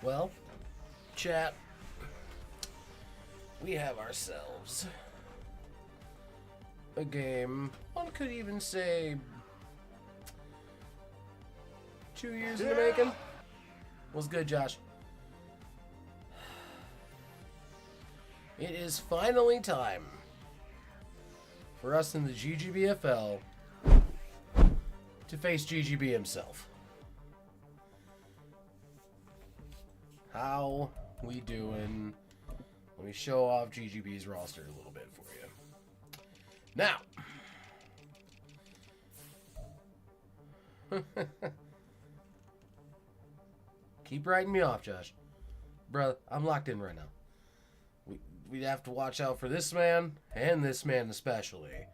Well, chat, we have ourselves a game, one could even say 2 years in the making. What's good, Josh? It is finally time for us in the GGBFL to face GGB himself. How we doing? Let me show off GGB's roster a little bit for you. Now, keep writing me off, Josh. Bro, I'm locked in right now. We'd have to watch out for this man, and this man especially.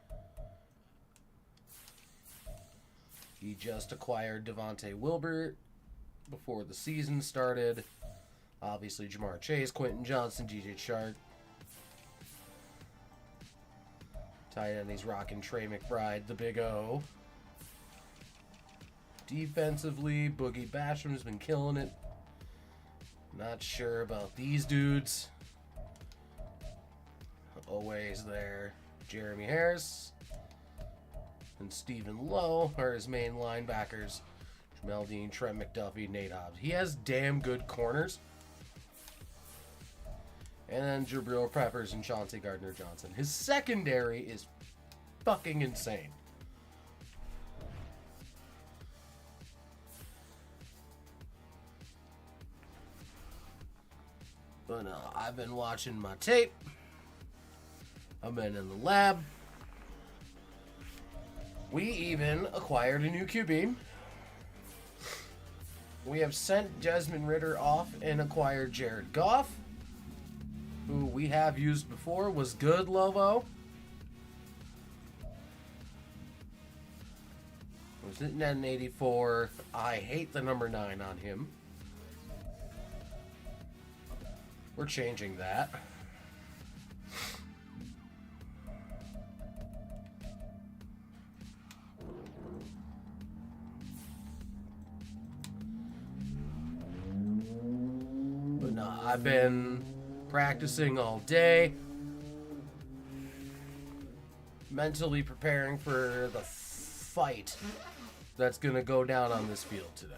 He just acquired Devontae Wilbert before the season started. Obviously, Jamar Chase, Quentin Johnson, DJ Shark. Tight end, he's rocking Trey McBride, the Big O. Defensively, Boogie Basham's been killing it. Not sure about these dudes. Always there. Jeremy Harris and Stephen Lowe are his main linebackers. Jamel Dean, Trent McDuffie, Nate Hobbs. He has damn good corners. And then Jabril Peppers and Chauncey Gardner-Johnson. His secondary is fucking insane. But I've been watching my tape. I've been in the lab. We even acquired a new QB. We have sent Desmond Ridder off and acquired Jared Goff, who we have used before. Was good, Lovo. Was hitting at an 84. I hate the number 9 on him. We're changing that. But no, I've been practicing all day, mentally preparing for the fight that's going to go down on this field today.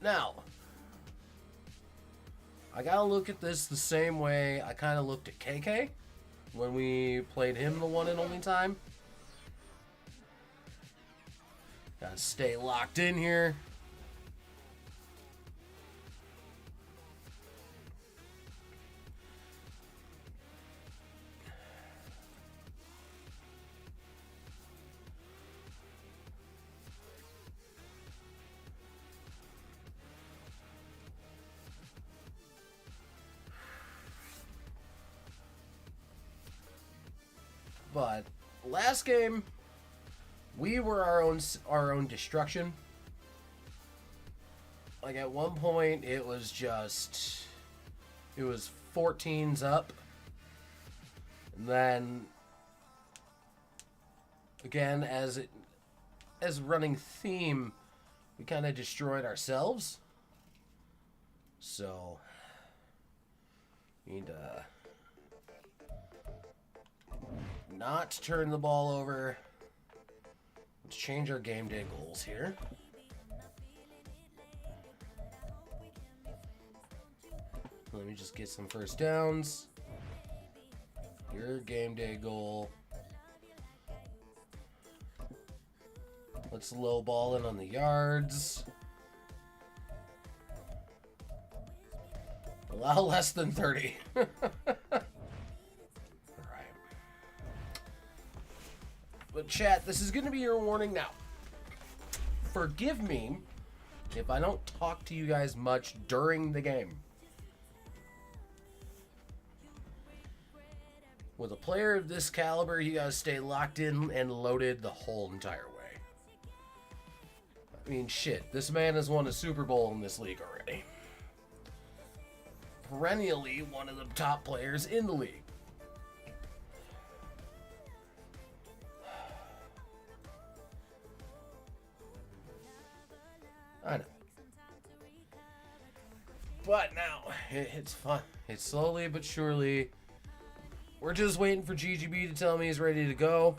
Now, I got to look at this the same way I kind of looked at KK when we played him the one and only time. Got to stay locked in here. But last game, we were our own destruction. Like at one point, it was 14s up, and then again as running theme, we kind of destroyed ourselves. So we need to not turn the ball over. Let's change our game day goals here. Let me just get some first downs. Your game day goal. Let's low ball in on the yards. Allow less than 30. But chat, this is going to be your warning now. Forgive me if I don't talk to you guys much during the game. With a player of this caliber, you got to stay locked in and loaded the whole entire way. I mean, shit, this man has won a Super Bowl in this league already. Perennially one of the top players in the league. I know. But now, it's fun. It's slowly but surely. We're just waiting for GGB to tell me he's ready to go.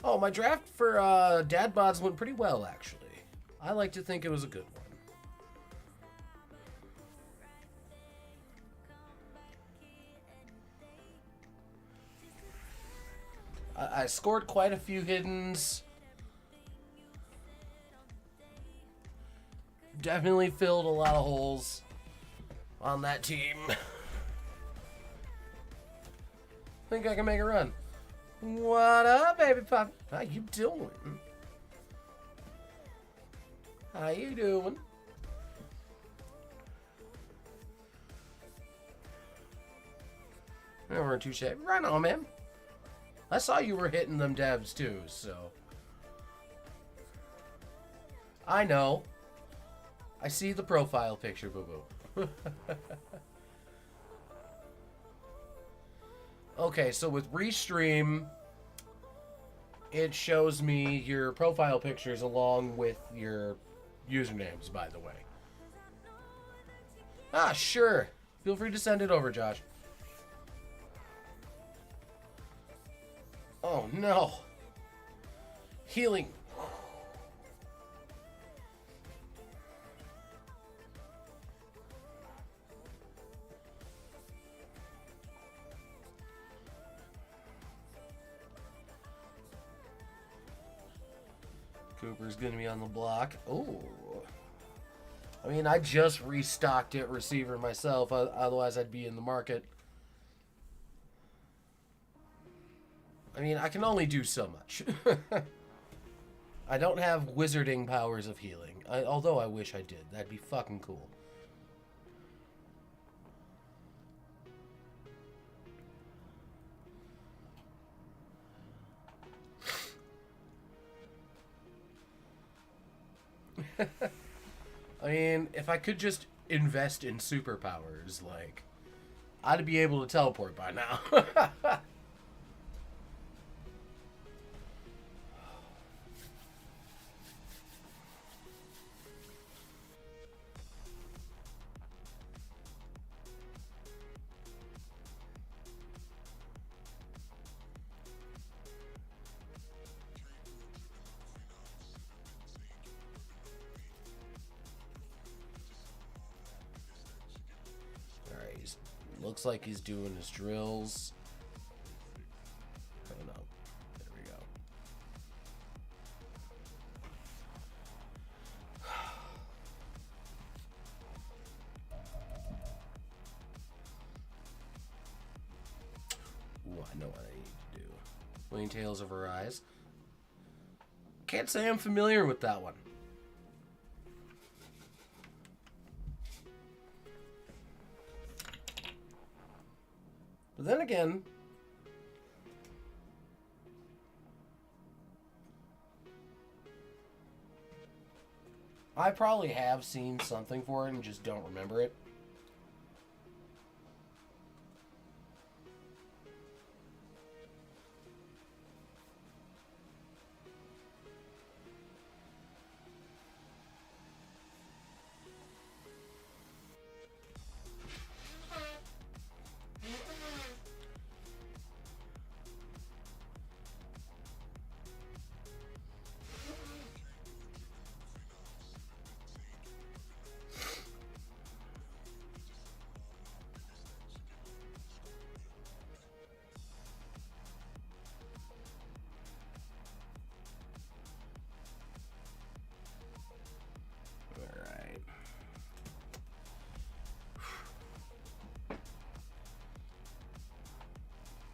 Oh, my draft for Dad Bods went pretty well, actually. I like to think it was a good one. I scored quite a few hiddens. Definitely filled a lot of holes on that team. Think I can make a run. What up, baby pop? How you doing? How you doing? We weren't too shabby. Right on, man. I saw you were hitting them devs too, so. I know. I see the profile picture, boo-boo. Okay, so with Restream, it shows me your profile pictures along with your usernames, by the way. Ah, sure. Feel free to send it over, Josh. Oh, no. Healing. Cooper's going to be on the block. Oh. I mean, I just restocked it receiver myself. Otherwise, I'd be in the market. I mean, I can only do so much. I don't have wizarding powers of healing. Although I wish I did. That'd be fucking cool. I mean, if I could just invest in superpowers, like, I'd be able to teleport by now. Looks like he's doing his drills. Oh no. There we go. Ooh, I know what I need to do. Wing tails over eyes. Can't say I'm familiar with that one. But then again, I probably have seen something for it and just don't remember it.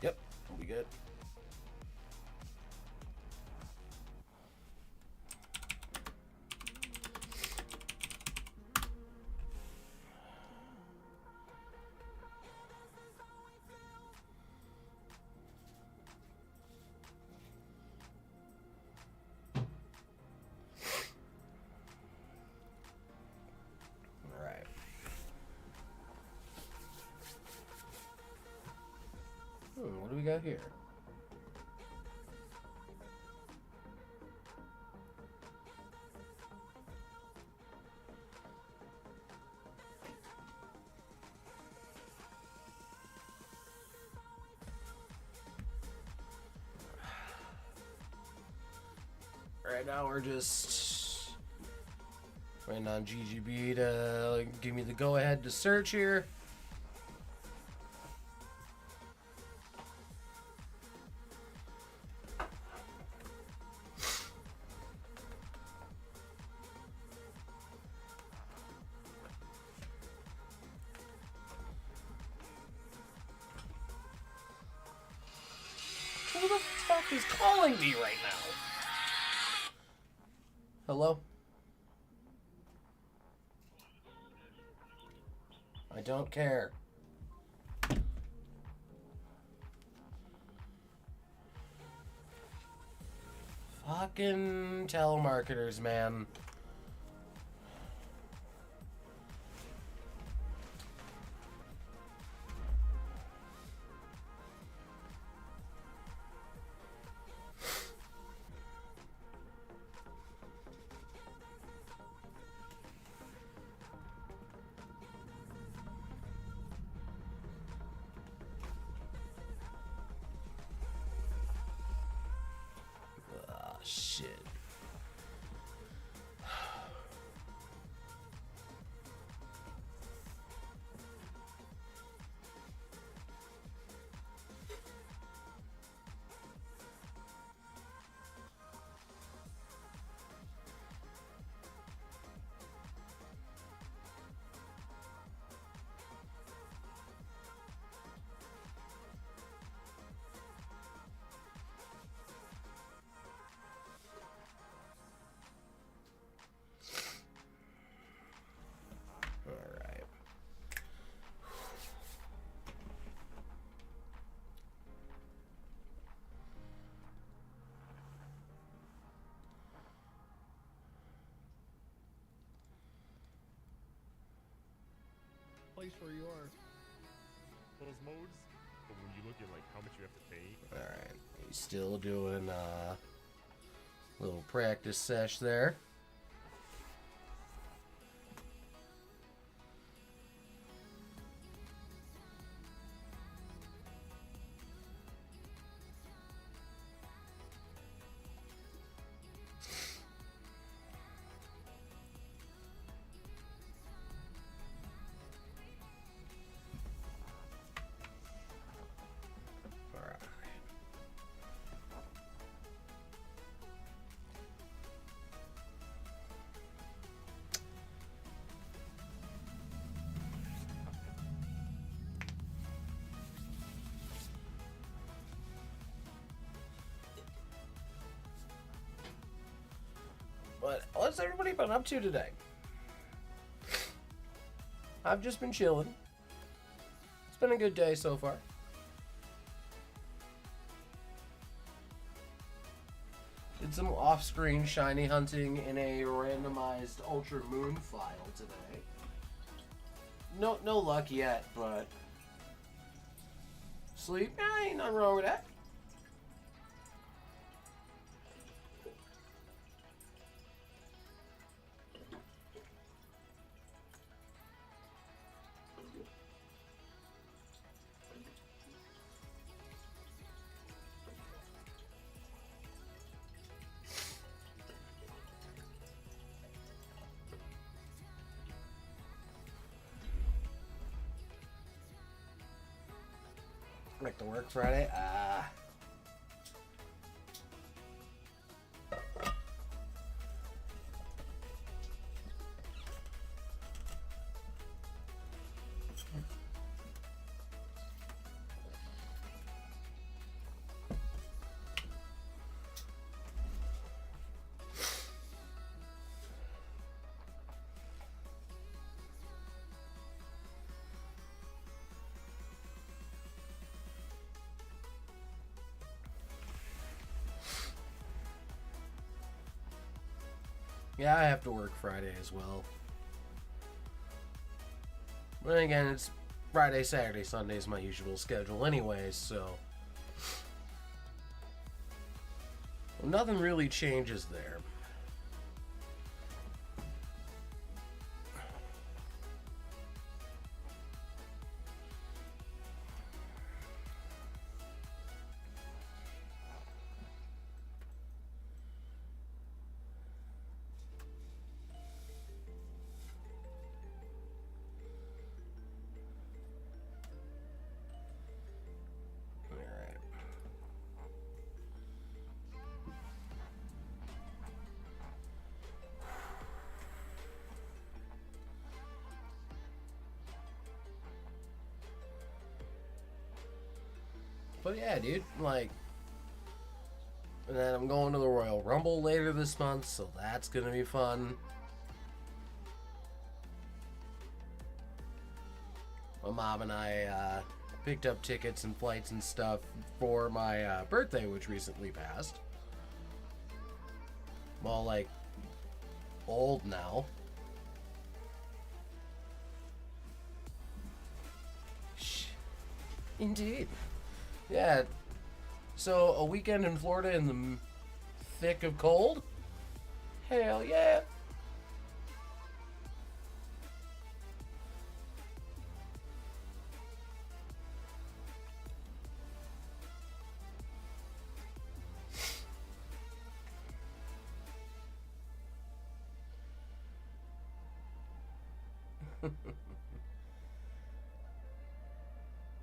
Yep, we'll be good. What do we got here? right now we're just waiting on GGB to give me the go-ahead to search here. Who the fuck is calling me right now? Hello? I don't care. Fucking telemarketers, man. Shit. Place where you are. Those modes, but when you look at like how much you have to pay. Alright, he's still doing a little practice sesh there. But what's everybody been up to today? I've just been chilling. It's been a good day so far. Did some off-screen shiny hunting in a randomized Ultra Moon file today. No luck yet, but sleep, ain't nothing wrong with that. Back to work Friday. Yeah, I have to work Friday as well. But again, it's Friday, Saturday, Sunday is my usual schedule anyways, so well, nothing really changes there. But yeah, dude, like, and then I'm going to the Royal Rumble later this month, so that's gonna be fun. My mom and I picked up tickets and flights and stuff for my birthday, which recently passed. I'm all like old now. Indeed. Yeah. So a weekend in Florida in the thick of cold? Hell yeah.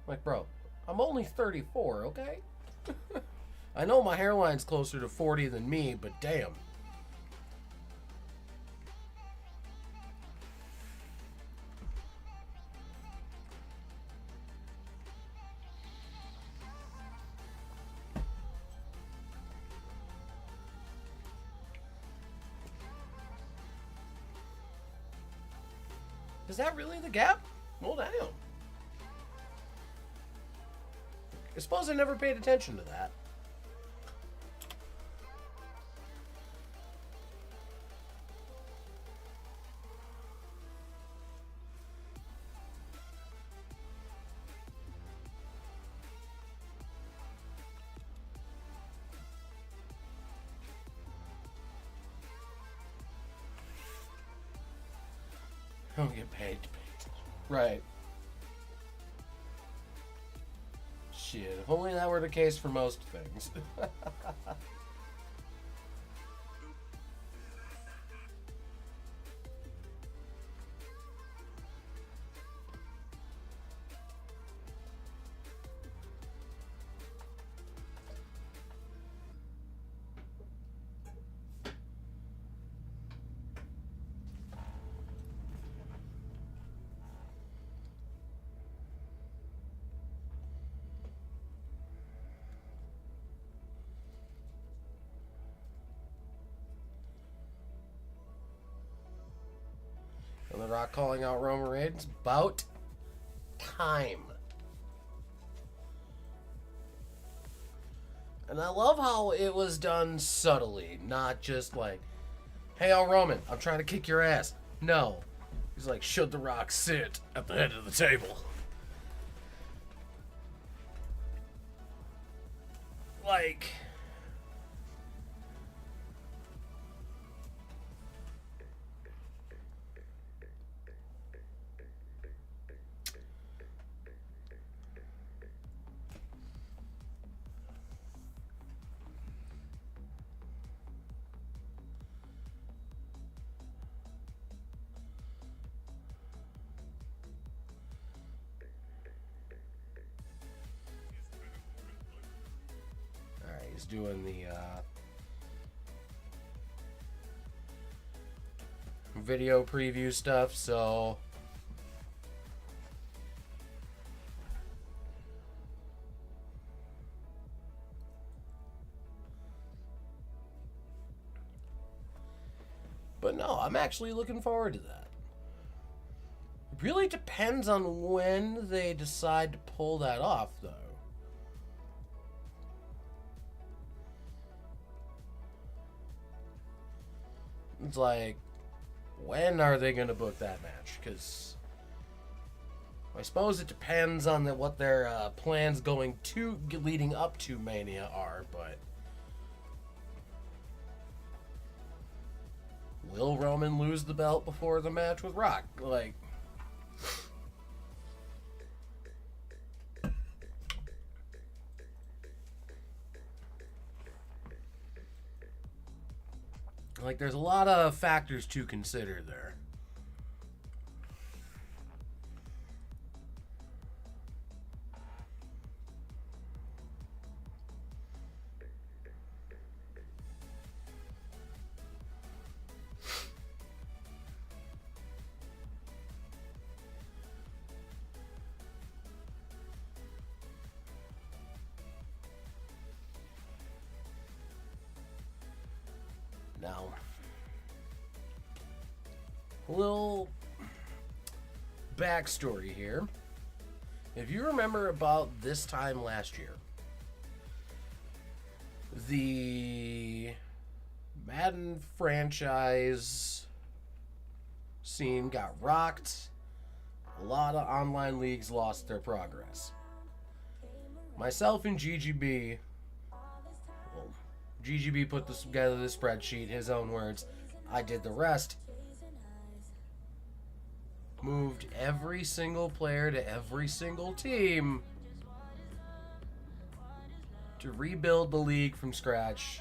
Like, bro, I'm only 34, okay? I know my hairline's closer to 40 than me, but damn. Is that really the gap? Well, damn. I suppose I never paid attention to that. I don't get paid to pay attention. Right. Shit, if only that were the case for most things. And The Rock calling out Roman Reigns. About time. And I love how it was done subtly, not just like, hey, Roman, I'm trying to kick your ass. No. He's like, should The Rock sit at the head of the table? Like... He's doing the video preview stuff, so but no, I'm actually looking forward to that. It really depends on when they decide to pull that off, though. It's like, when are they going to book that match? Because I suppose it depends on what their plans going to leading up to Mania are, but will Roman lose the belt before the match with Rock? Like, there's a lot of factors to consider there. A little backstory here. If you remember about this time last year, the Madden franchise scene got rocked. A lot of online leagues lost their progress. Myself and GGB, well, GGB put together the spreadsheet, his own words. I did the rest. Moved every single player to every single team to rebuild the league from scratch.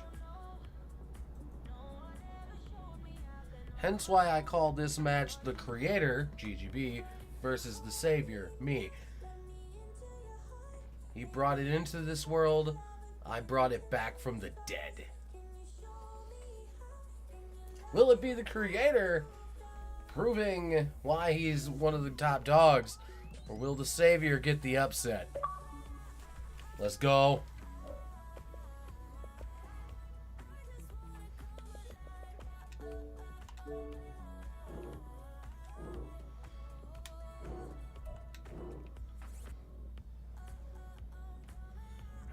Hence why I call this match the Creator, GGB, versus the Savior, me. He brought it into this world. I brought it back from the dead. Will it be the Creator proving why he's one of the top dogs, or will the Savior get the upset? Let's go.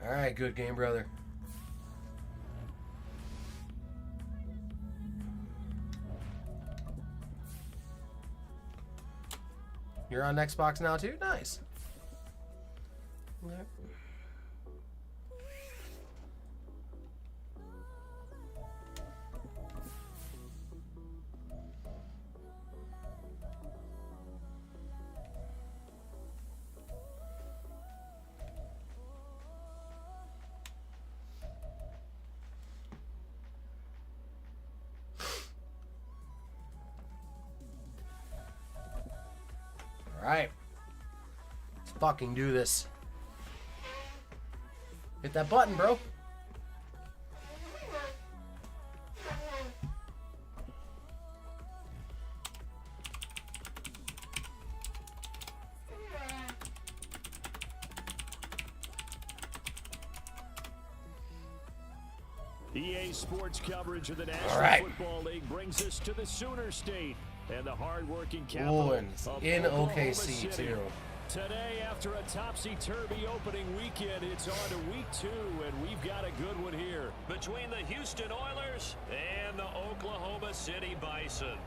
All right, good game, brother. You're on Xbox now too? Nice. Yep. Alright. Let's fucking do this. Hit that button, bro. EA Sports coverage of the National Football League brings us to the Sooner State and the hard-working capital of in Oklahoma OKC City. too. Today, after a topsy-turvy opening weekend, it's on to week 2, and we've got a good one here between the Houston Oilers and the Oklahoma City Bison.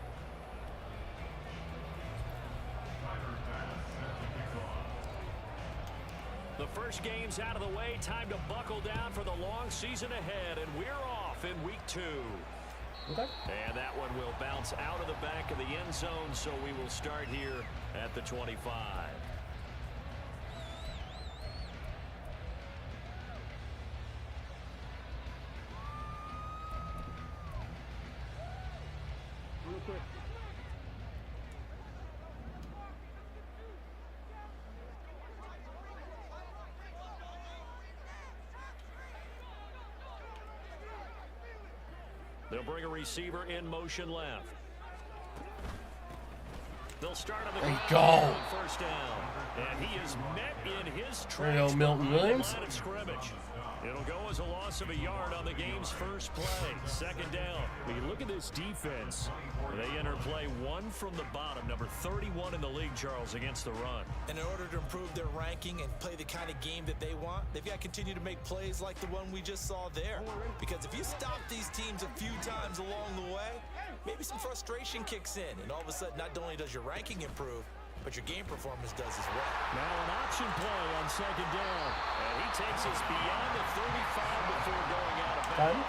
The first game's out of the way. Time to buckle down for the long season ahead, and we're off in week 2. Okay. And that one will bounce out of the back of the end zone, so we will start here at the 25. Real quick. They'll bring a receiver in motion left. They'll start on the There you ground go. on first down. And he is met in his There you go, tracks Milton behind the Williams. line of scrimmage. It'll go as a loss of a yard on the game's first play. Second down. When you look at this defense, they enter play one from the bottom, number 31 in the league, Charles, against the run. And in order to improve their ranking and play the kind of game that they want, they've got to continue to make plays like the one we just saw there. Because if you stop these teams a few times along the way, maybe some frustration kicks in, and all of a sudden, not only does your ranking improve, but your game performance does as well. Now an option play on second down. And he takes us beyond the 35 before going out of bounds.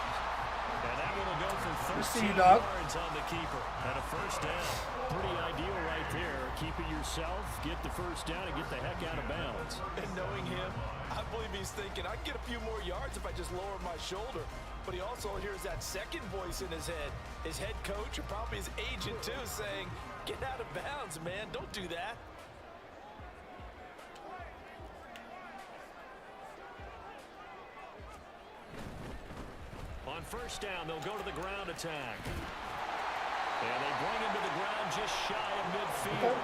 And that one will go for 13 yards on the keeper. And a first down. Pretty ideal right there. Keep it yourself, get the first down, and get the heck out of bounds. And knowing him, I believe he's thinking, I can get a few more yards if I just lower my shoulder. But he also hears that second voice in his head. His head coach, or probably his agent too, saying, get out of bounds, man. Don't do that. On first down, they'll go to the ground attack. And they bring him to the ground just shy of midfield.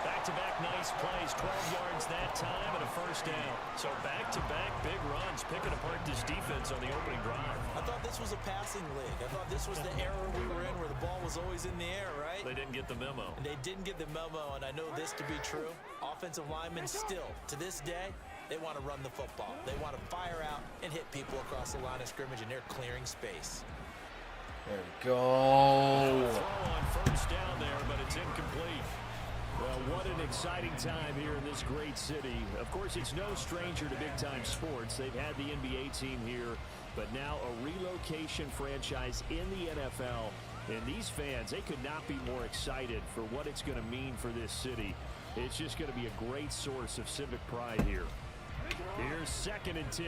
Back-to-back nice plays, 12 yards that time and a first down. So back-to-back big runs, picking apart this defense on the opening drive. I thought this was a passing league. I thought this was the era we were in where the ball was always in the air, right? They didn't get the memo. And they didn't get the memo, and I know this to be true. Offensive linemen still, to this day, they want to run the football. They want to fire out and hit people across the line of scrimmage, and they're clearing space. There we go. Throw on first down there, but it's incomplete. Well, what an exciting time here in this great city. Of course, it's no stranger to big-time sports. They've had the NBA team here, but now a relocation franchise in the NFL. And these fans, they could not be more excited for what it's going to mean for this city. It's just going to be a great source of civic pride here. Here's 2nd and 10.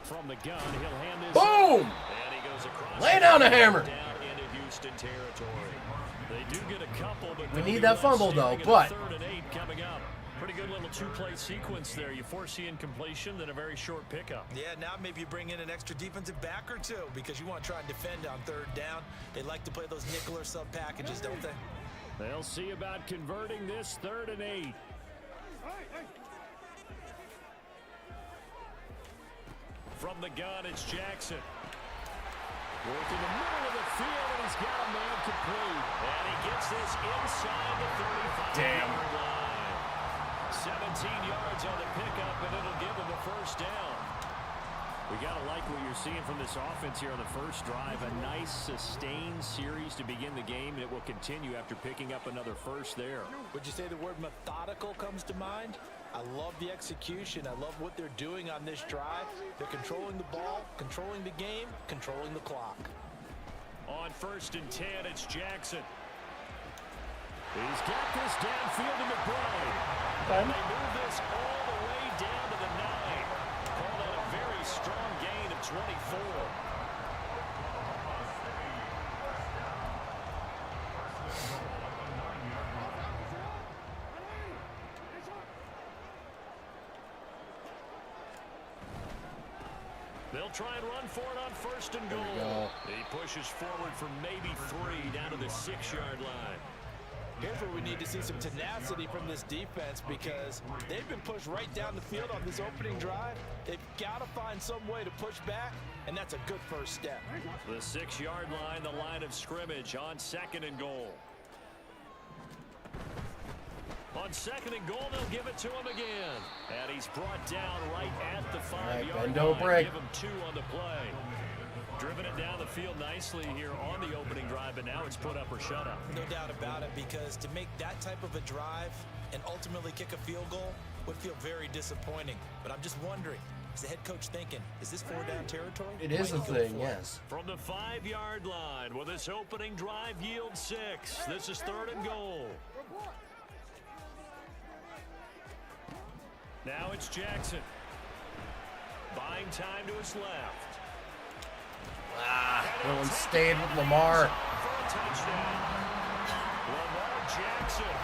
From the gun, he'll hand this. Boom! And he goes across. Lay down a hammer. Down into Houston territory. They do get a couple, but We need that fumble, though, but 3rd and 8 coming up. Pretty good little two-play sequence there. You force the incompletion, then a very short pickup. Yeah, now maybe you bring in an extra defensive back or two because you want to try and defend on 3rd down. They like to play those nickel or sub packages, don't they? They'll see about converting this 3rd and 8. From the gun, it's Jackson. Working the middle of the field, and he's got a man complete. And he gets this inside the 35-yard line. 17 yards on the pickup, and it'll give him a first down. We got to like what you're seeing from this offense here on the first drive. A nice, sustained series to begin the game, and it will continue after picking up another first there. Would you say the word methodical comes to mind? I love the execution. I love what they're doing on this drive. They're controlling the ball, controlling the game, controlling the clock. On 1st and 10, it's Jackson. He's got this downfield to McBride. And they move this all the way down to the 9. Call that a very strong gain of 24. They'll try and run for it on 1st and goal. He pushes forward for maybe 3 down to the 6-yard line. Here's where we need to see some tenacity from this defense because they've been pushed right down the field on this opening drive. They've got to find some way to push back, and that's a good first step. The 6-yard line, the line of scrimmage on 2nd and goal. On 2nd and goal, they'll give it to him again. And he's brought down right at the 5-yard don't line. break. Give him 2 on the play. Driven it down the field nicely here on the opening drive, but now it's put up or shut up. No doubt about it, because to make that type of a drive and ultimately kick a field goal would feel very disappointing. But I'm just wondering, is the head coach thinking, is this 4-down territory? it is a thing, yes. From the 5-yard line, will this opening drive yield 6? This is 3rd and goal. Now it's Jackson. Buying time to his left. No one stayed with Lamar. For a touchdown. Lamar Jackson,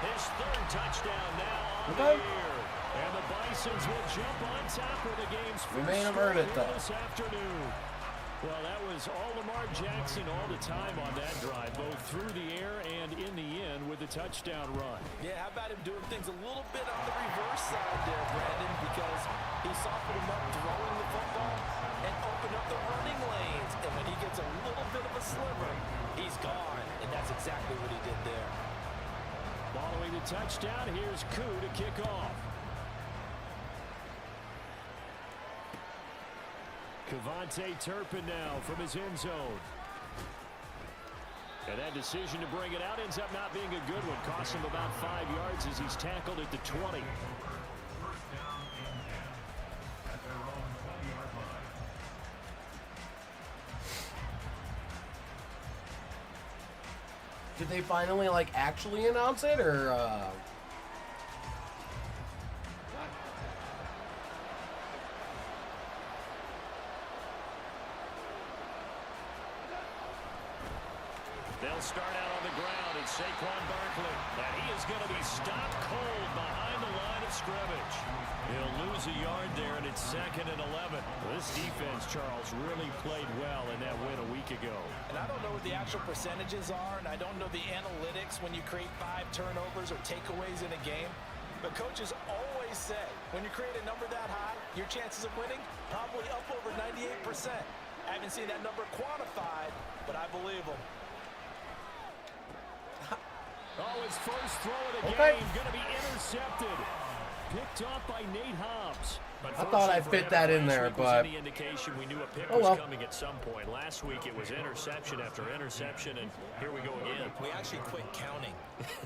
his 3rd touchdown now on the year. And the Bisons will jump on top of the game's We first made him earn it, score though. this afternoon. Well, that was all Lamar Jackson all the time on that drive, both through the air and in the end with the touchdown run. Yeah, how about him doing things a little bit on the reverse side there, Brandon, because he softened him up throwing the football and opened up the running lanes. And when he gets a little bit of a sliver, he's gone. And that's exactly what he did there. Following the touchdown, here's Koo to kick off. Kevontae Turpin now from his end zone. And that decision to bring it out ends up not being a good one. Costs him about 5 yards as he's tackled at the 20. Did they finally, like, actually announce it, or, They'll start out on the ground. It's Saquon Barkley. And he is going to be stopped cold behind the line of of scrimmage. He'll lose a yard there, and it's 2nd and 11. This defense, Charles, really played well in that win a week ago. And I don't know what the actual percentages are, and I don't know the analytics when you create 5 turnovers or takeaways in a game. But coaches always say, when you create a number that high, your chances of winning probably up over 98%. I haven't seen that number quantified, but I believe them. Oh, his first throw of the game going to be intercepted. Picked off by Nate Hobbs. I thought I fit that in there, but any indication we knew a pick was coming at some point. Last week it was interception after interception, and here we go again. We actually quit counting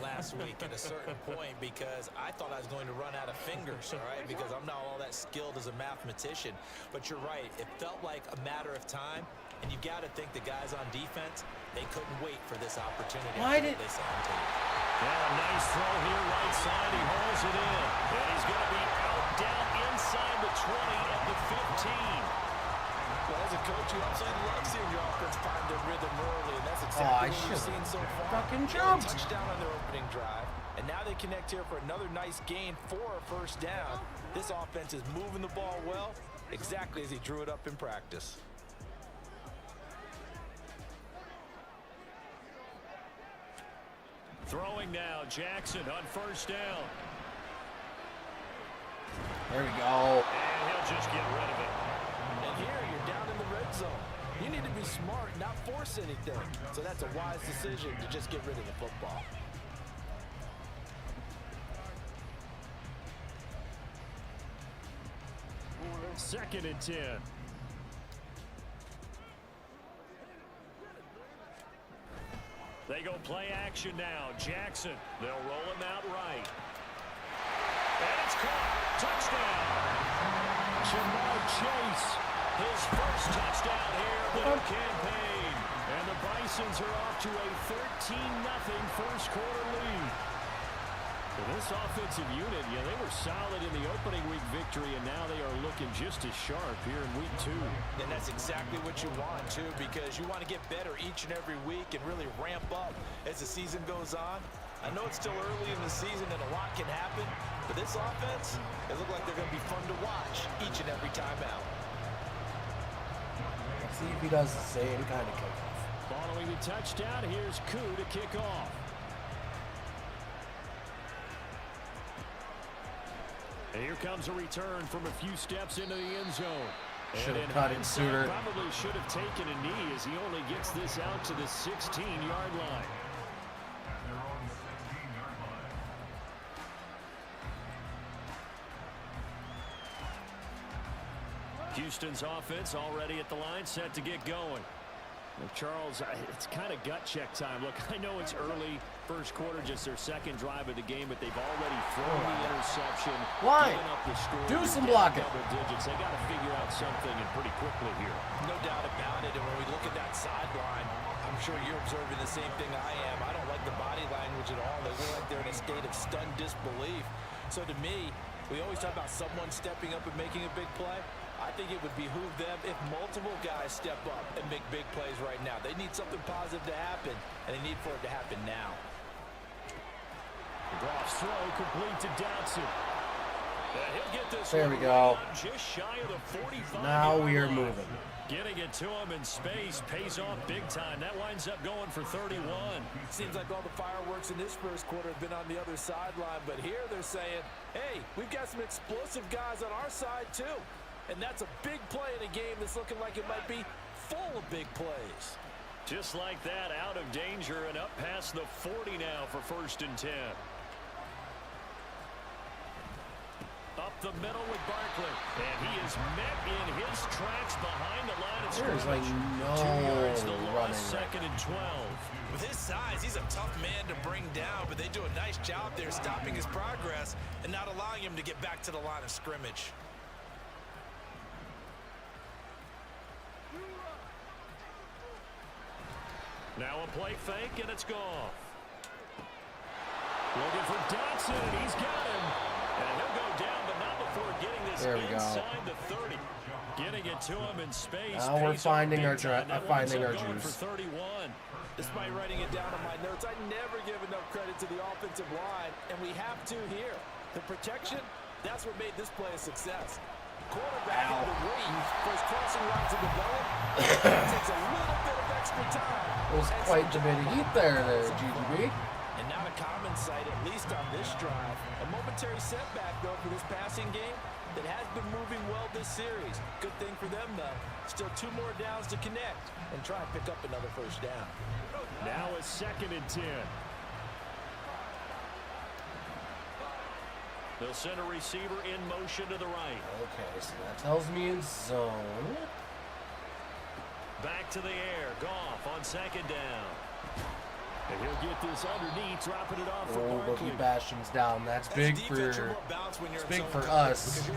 last week at a certain point because I thought I was going to run out of fingers, all right, because I'm not all that skilled as a mathematician. But you're right, it felt like a matter of time, and you've got to think the guys on defense, they couldn't wait for this opportunity. Why did they sound to you? Yeah, nice throw here, right side. He hauls it in. And he's going to be out, down inside the 20 at the 15. Well, as a coach, you absolutely love seeing your offense find their rhythm early, and that's exactly what we've seen so far. Fucking jumped. Touchdown on their opening drive, and now they connect here for another nice gain for a first down. This offense is moving the ball well, exactly as he drew it up in practice. Throwing now, Jackson on first down. There we go. And he'll just get rid of it. And here you're down in the red zone. You need to be smart, not force anything. So that's a wise decision to just get rid of the football. Second and 10. They go play action now. Jackson, they'll roll him out right. And it's caught. Touchdown. Jamar Chase, his first touchdown here of the new campaign. And the Bisons are off to a 13-0 first quarter lead. And this offensive unit, yeah, they were solid in the opening week victory, and now they are looking just as sharp here in week 2. And that's exactly what you want, too, because you want to get better each and every week and really ramp up as the season goes on. I know it's still early in the season and a lot can happen, but this offense, they look like they're going to be fun to watch each and every time out. Let's see if he does the same kind of kickoff. Following the touchdown, here's Koo to kick off. And here comes a return from a few steps into the end zone. Should have cut it sooner. Probably should have taken a knee as he only gets this out to the 16-yard line. Houston's offense already at the line, set to get going. Well, Charles, it's kind of gut check time. Look, I know it's early, first quarter, just their second drive of the game, but they've already thrown the interception. Why? Up the score, do some blocking. Double digits. They got to figure out something, and pretty quickly here. No doubt about it. And when we look at that sideline, I'm sure you're observing the same thing I am. I don't like the body language at all. They look like they're in a state of stunned disbelief. So to me, we always talk about someone stepping up and making a big play. I think it would behoove them if multiple guys step up and make big plays right now. They need something positive to happen, and they need for it to happen now. Goff's throw complete to Dotson. He'll get this. There we go. Just shy of the 45. Now we are moving. Getting it to him in space pays off big time. That winds up going for 31. Seems like all the fireworks in this first quarter have been on the other sideline, but here they're saying, hey, we've got some explosive guys on our side too. And that's a big play in a game that's looking like it might be full of big plays. Just like that, out of danger and up past the 40 now for 1st and 10. Up the middle with Barkley. And he is met in his tracks behind the line of scrimmage. There's like no 2 yards, the running. loss, 2nd and 12. With his size, he's a tough man to bring down, but they do a nice job there stopping his progress and not allowing him to get back to the line of scrimmage. Now a play fake, and it's gone. Looking for Dotson, and he's got him. And he'll go down, but not before getting this inside the 30. Getting it to him in space. Now we're finding our finding our juice. For 31. Despite writing it down on my notes, I never give enough credit to the offensive line, and we have to here. The protection, that's what made this play a success. Quarterback had to wait for his crossing route to develop. It takes a little bit of extra time. It was quite the bit of heat there, GGB. And not a common sight, at least on this drive. A momentary setback, though, for this passing game that has been moving well this series. Good thing for them, though. Still 2 more downs to connect and try and pick up another first down. Now a 2nd and 10. They'll send a receiver in motion to the right. Okay, so that tells me it's zone. Back to the air. Goff on 2nd down. And he'll get this underneath, dropping it off for Barkley. Boogie Bastion's down. That's big for us.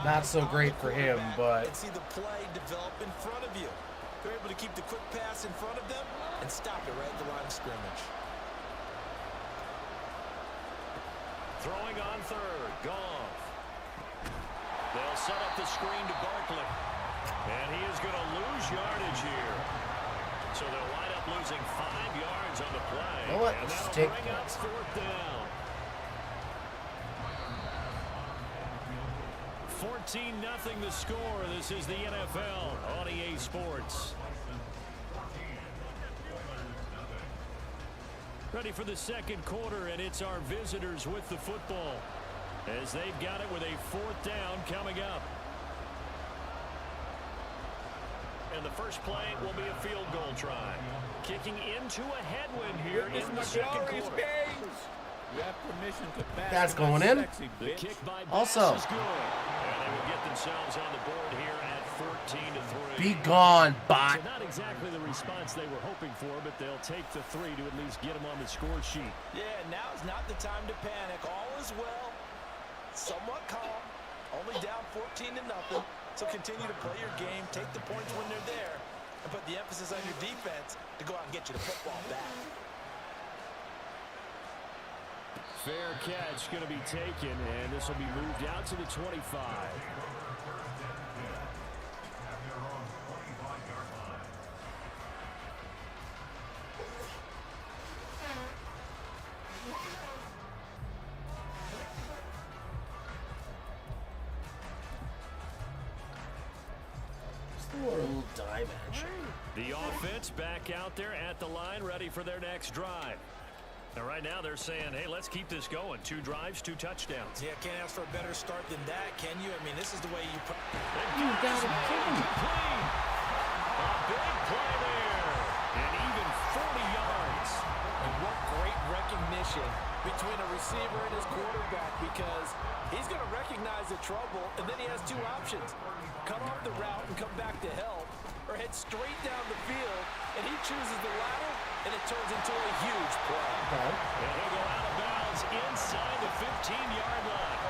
Not so great for him, but and see the play develop in front of you. They're able to keep the quick pass in front of them and stop it right at the line of scrimmage. Throwing on 3rd. Goff. They'll set up the screen to Barkley. And he is going to lose yardage here. So they'll wind up losing 5 yards on the play. You know what? And Let's that'll take bring up that. 4th down. 14-0 the score. This is the NFL on EA Sports. Ready for the 2nd quarter, and it's our visitors with the football as they've got it with a 4th down coming up. And the first play will be a field goal try. Kicking into a headwind here in the 2nd quarter. You have permission to pass. That's going in. The kick by Also. Bass is good. And they will get themselves on the board here at 14-3. be gone, bot. So not exactly the response they were hoping for, but they'll take the 3 to at least get them on the score sheet. Yeah, now's not the time to panic. All is well. Somewhat calm. Only down 14-0. So continue to play your game, take the points when they're there, and put the emphasis on your defense to go out and get you the football back. Fair catch going to be taken, and this will be moved out to the 25. Little dime action. The offense back out there at the line, ready for their next drive. Now, right now, they're saying, hey, let's keep this going. 2 drives, 2 touchdowns. Yeah, can't ask for a better start than that, can you? I mean, this is the way you put... You got it. A big play there. And even 40 yards. And what great recognition between a receiver and his quarterback, because he's going to recognize the trouble, and then he has 2 options. Cut off the route and come back to help, or head straight down the field, and he chooses the latter, and it turns into a huge play. Okay. And he'll go out of bounds inside the 15-yard line.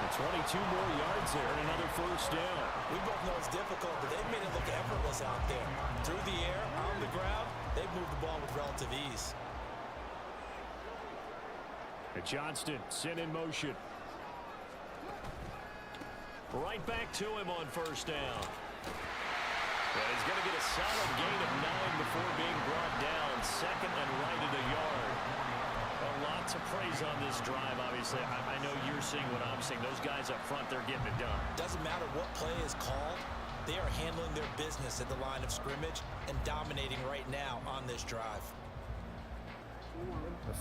And 22 more yards there, and another first down. We both know it's difficult, but they've made it look effortless out there. Through the air, on the ground, they've moved the ball with relative ease. And Johnston sent in motion. Right back to him on first down. And he's going to get a solid gain of 9 before being brought down. 2nd and right at a yard. A lot to praise on this drive, obviously. I know you're seeing what I'm seeing. Those guys up front, they're getting it done. Doesn't matter what play is called. They are handling their business at the line of scrimmage and dominating right now on this drive.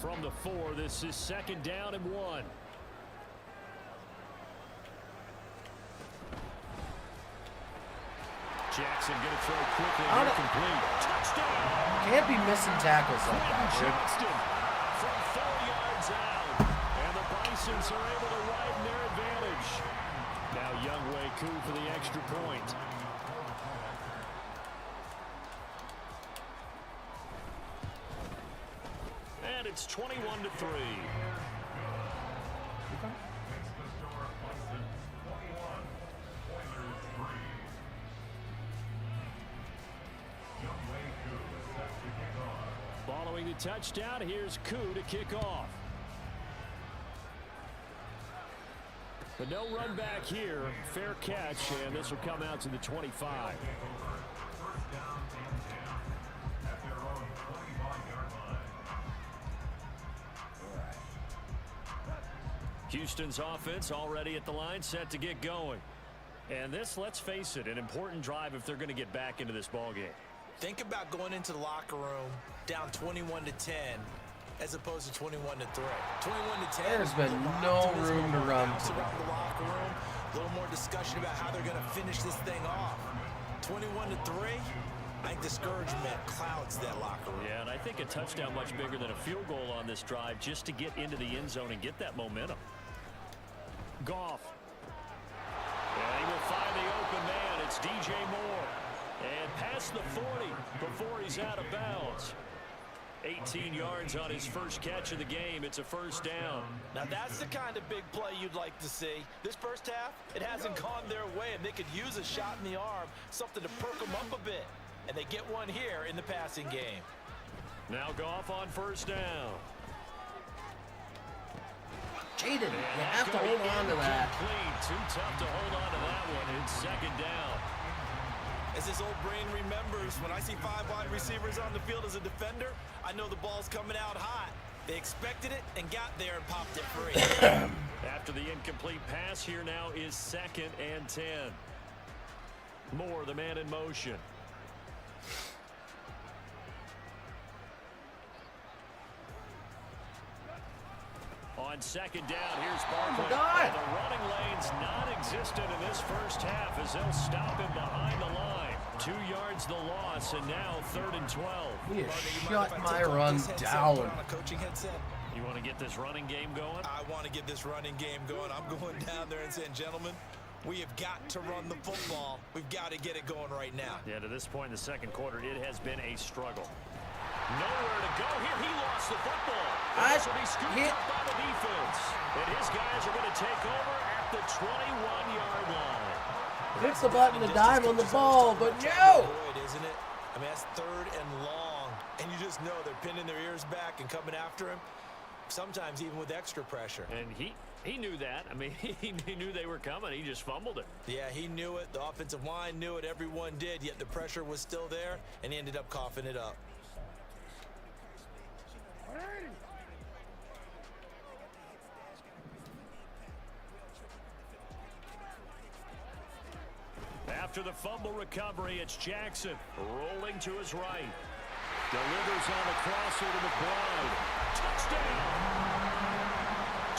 From the 4, this is 2nd down and 1. Jackson going to throw quickly. Complete. Touchdown. Can't be missing tackles like that, dude. Johnston from 4 yards out. And the Bisons are able to widen their advantage. Now Younghoe Koo for the extra point. And it's 21-3. Following the touchdown, here's Koo to kick off. But no run back here. Fair catch, and this will come out to the 25. Houston's offense already at the line, set to get going. And this, let's face it, an important drive if they're going to get back into this ballgame. Think about going into the locker room down 21-10 as opposed to 21-3. 21-10. There's been no room to run. Around the locker room, a little more discussion about how they're going to finish this thing off. 21-3. I think discouragement clouds that locker room. Yeah, and I think a touchdown much bigger than a field goal on this drive just to get into the end zone and get that momentum. Goff. And he will find the open man. It's DJ Moore. And past the 40 before he's out of bounds. 18 yards on his first catch of the game. It's a first down. Now that's the kind of big play you'd like to see. This first half, it hasn't gone their way, and they could use a shot in the arm, something to perk them up a bit. And they get one here in the passing game. Now Goff on first down. Jaden, you have to hold on to that. Clean. Too tough to hold on to that one. It's second down. As his old brain remembers, when I see 5 wide receivers on the field as a defender, I know the ball's coming out hot. They expected it and got there and popped it free. After the incomplete pass, here now is 2nd and 10. Moore, the man in motion. On second down, here's Barkley. And the running lane's non-existent in this first half as they'll stop him behind the line. 2 yards the loss, and now 3rd and 12. You shut my run down. You want to get this running game going? I want to get this running game going. I'm going down there and saying, gentlemen, we have got to run the football. We've got to get it going right now. Yeah, to this point in the second quarter, it has been a struggle. Nowhere to go here. He lost the football. This will be scooped up by the defense. And his guys are going to take over at the 21-yard line. Hits the button to dive on the ball, but no! Isn't it? I mean, that's 3rd and long. And you just know they're pinning their ears back and coming after him. Sometimes even with extra pressure. And he knew that. I mean, he knew they were coming. He just fumbled it. Yeah, he knew it. The offensive line knew it. Everyone did. Yet the pressure was still there, and he ended up coughing it up. After the fumble recovery, it's Jackson rolling to his right. Delivers on the crosser to McBride. Touchdown!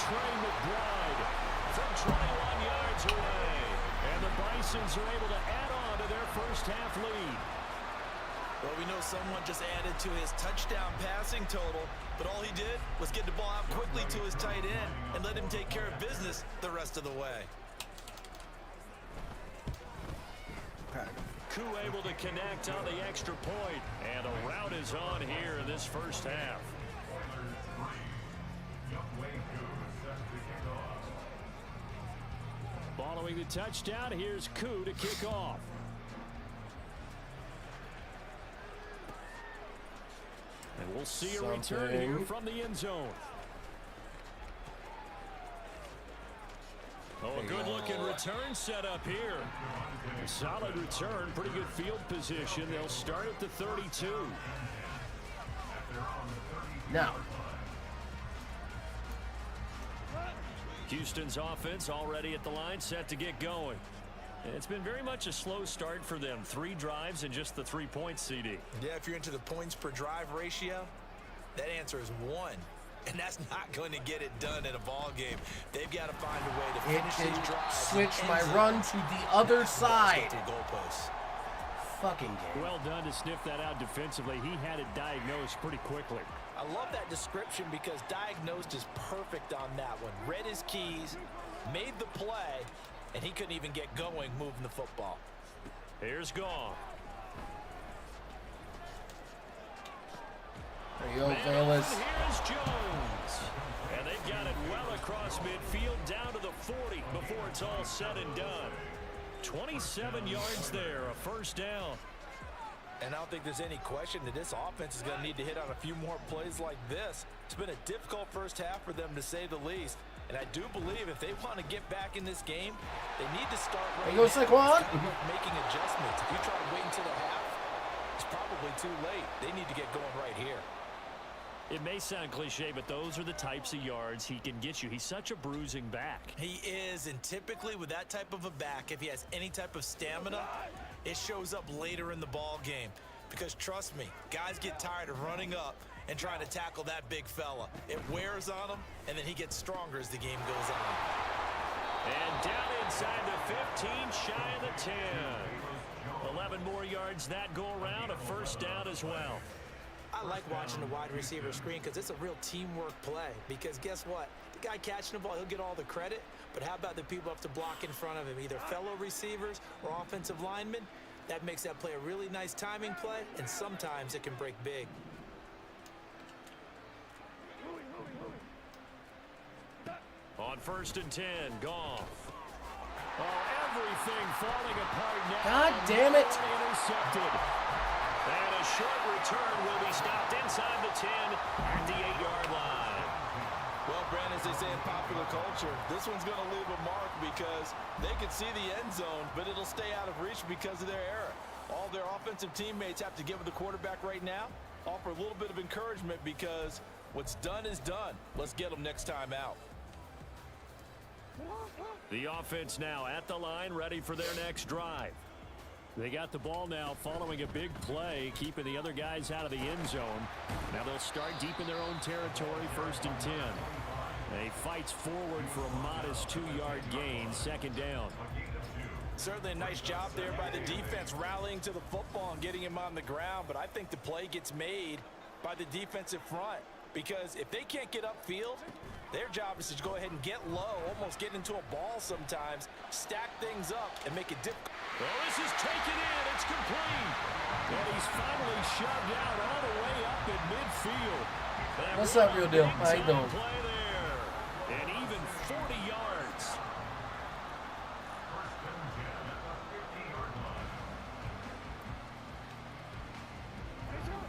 Trey McBride from 21 yards away. And the Bisons are able to add on to their first half lead. Well, we know someone just added to his touchdown passing total, but all he did was get the ball out quickly to his tight end and let him take care of business the rest of the way. Koo able to connect on the extra point, and a rout is on here in this first half. Following the touchdown, here's Koo to kick off. And we'll see a return here from the end zone. Oh, a good-looking return set up here. A solid return, pretty good field position. They'll start at the 32. Now. Houston's offense already at the line, set to get going. And it's been very much a slow start for them. 3 drives and just the 3 points, CD. Yeah, if you're into the points per drive ratio, that answer is 1. And that's not going to get it done in a ball game. They've got to find a way to finish these drives. Switch my run to the other side. Fucking game. Well done to sniff that out defensively. He had it diagnosed pretty quickly. I love that description because diagnosed is perfect on that one. Read his keys, made the play, and he couldn't even get going moving the football. Here's Goff. There you go, fellas. Here's Jones. And they've got it well across midfield down to the 40 before it's all said and done. 27 yards there, a first down. And I don't think there's any question that this offense is going to need to hit on a few more plays like this. It's been a difficult first half for them, to say the least. And I do believe if they want to get back in this game, they need to start right now making adjustments. If you try to wait until the half, it's probably too late. They need to get going right here. It may sound cliche, but those are the types of yards he can get you. He's such a bruising back. He is, and typically with that type of a back, if he has any type of stamina, it shows up later in the ball game. Because trust me, guys get tired of running up and trying to tackle that big fella. It wears on him, and then he gets stronger as the game goes on. And down inside the 15, shy of the 10. 11 more yards that go around, a first down as well. I like watching the wide receiver screen because it's a real teamwork play. Because guess what? The guy catching the ball, he'll get all the credit. But how about the people up to block in front of him, either fellow receivers or offensive linemen? That makes that play a really nice timing play, and sometimes it can break big. On 1st and 10, Goff. Oh, everything falling apart now. God damn it. Intercepted. And a short return will be stopped inside the 10 at the 8-yard line. Well, Brandon, as they say in popular culture, this one's going to leave a mark because they can see the end zone, but it'll stay out of reach because of their error. All their offensive teammates have to get with the quarterback right now, offer a little bit of encouragement because what's done is done. Let's get them next time out. The offense now at the line, ready for their next drive. They got the ball now following a big play, keeping the other guys out of the end zone. Now they'll start deep in their own territory, 1st and 10. He fights forward for a modest 2-yard gain, 2nd down. Certainly a nice job there by the defense rallying to the football and getting him on the ground, but I think the play gets made by the defensive front because if they can't get upfield, their job is to go ahead and get low, almost get into a ball sometimes, stack things up, and make it difficult. Well, this is taken in. It's complete. And he's finally shoved out all the way up in midfield. What's up, real deal? How you doing? Play there. And even 40 yards.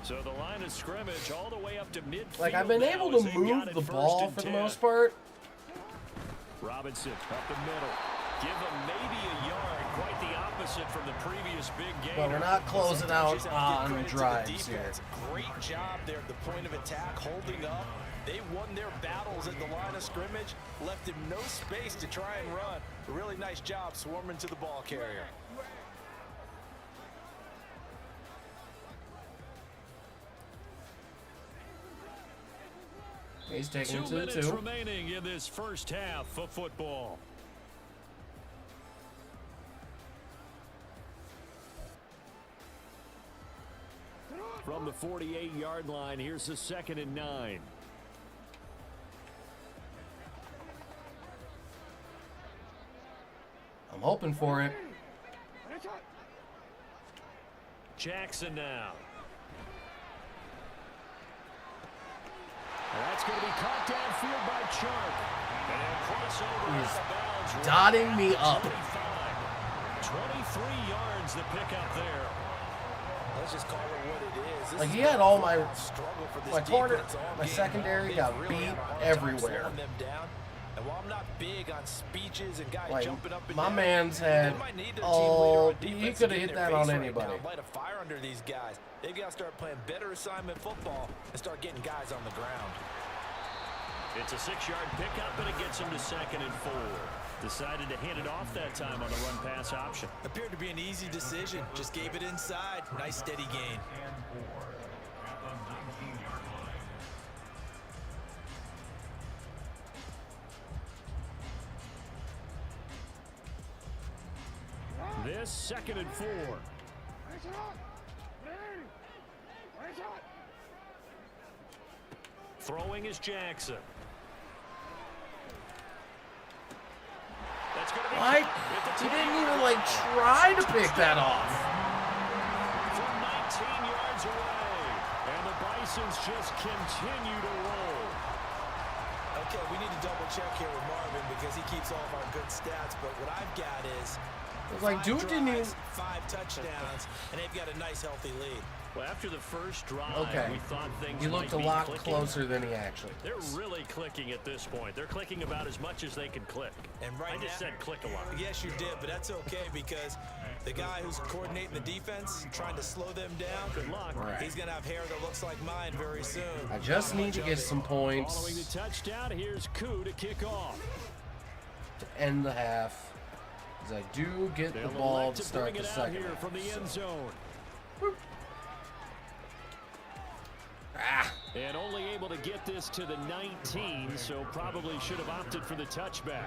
So the line of scrimmage all the way up to midfield. Like, I've been able to move the ball for the most part. Robinson up the middle. Give him maybe a yard. Quite the opposite from the previous big game. But we're not closing out on drives here. Great job there at the point of attack, holding up. They won their battles at the line of scrimmage, left him no space to try and run. A really nice job swarming to the ball carrier. He's taking 2 minutes 2-2. remaining in this first half of football. From the 48-yard line, here's the 2nd and 9. I'm hoping for it. Jackson now. And that's going to be caught downfield by Chark. And crossover He's off the bounds. dotting me up. 23 yards the pickup there. Let's just call it what it is. This Like, is he had all a struggle for this my corner, defense all my game secondary long. got They've really beat had a hard time everywhere. slowing them down. And while I'm not big on speeches and guys Like, jumping up and my down, man's they had might need their team all. leader on He defense could to have get hit in that their on face right anybody. now, light a fire under these guys. They've got to start playing better assignment football and start getting guys on the ground. It's a 6-yard pickup, and it gets him to 2nd and 4. Decided to hand it off that time on the run-pass option. Appeared to be an easy decision. Just gave it inside. Nice steady gain. This 2nd and 4. Throwing is Jackson. That's going to be Like, he didn't even, like, try to pick that off. from 19 yards away. And the Bisons just continue to roll. Okay, we need to double check here with Marvin because he keeps all of our good stats, but what I've got is It's like, dude didn't even. 5 touchdowns, and they've got a nice healthy lead. Well, after the first drive, Okay. we thought things He looked might a be lot clicking. closer than he actually They're is. really clicking at this point. They're clicking about as much as they can click. And right I just now- said click a lot. Yes, you did, but that's okay because the guy who's coordinating the defense, trying to slow them down, Good luck. Right. he's going to have hair that looks like mine very soon. I just need to get some Following the points touchdown, here's Koo to kick off. to end the half. As I do get the They'll ball elect to to start bring the it out second here half. from the end zone. Ah, And only able to get this to the 19, so probably should have opted for the touchback.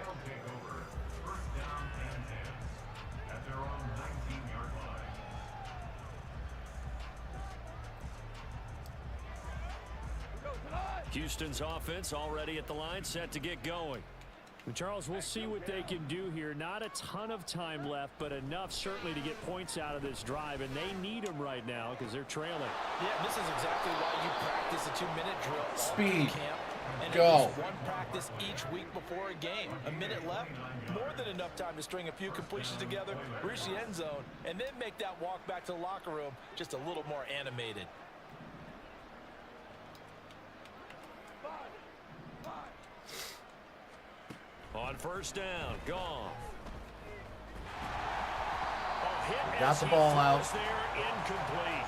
Houston's offense already at the line, set to get going. And Charles, we'll see what they can do here. Not a ton of time left, but enough certainly to get points out of this drive, and they need them right now because they're trailing. Yeah, this is exactly why you practice a 2-minute drill. all Speed. camp, and Go. at least one practice each week before a game. A minute left, more than enough time to string a few completions together, reach the end zone, and then make that walk back to the locker room just a little more animated. On first down, Goff. Oh, hit Got as the he ball out. throws there, incomplete.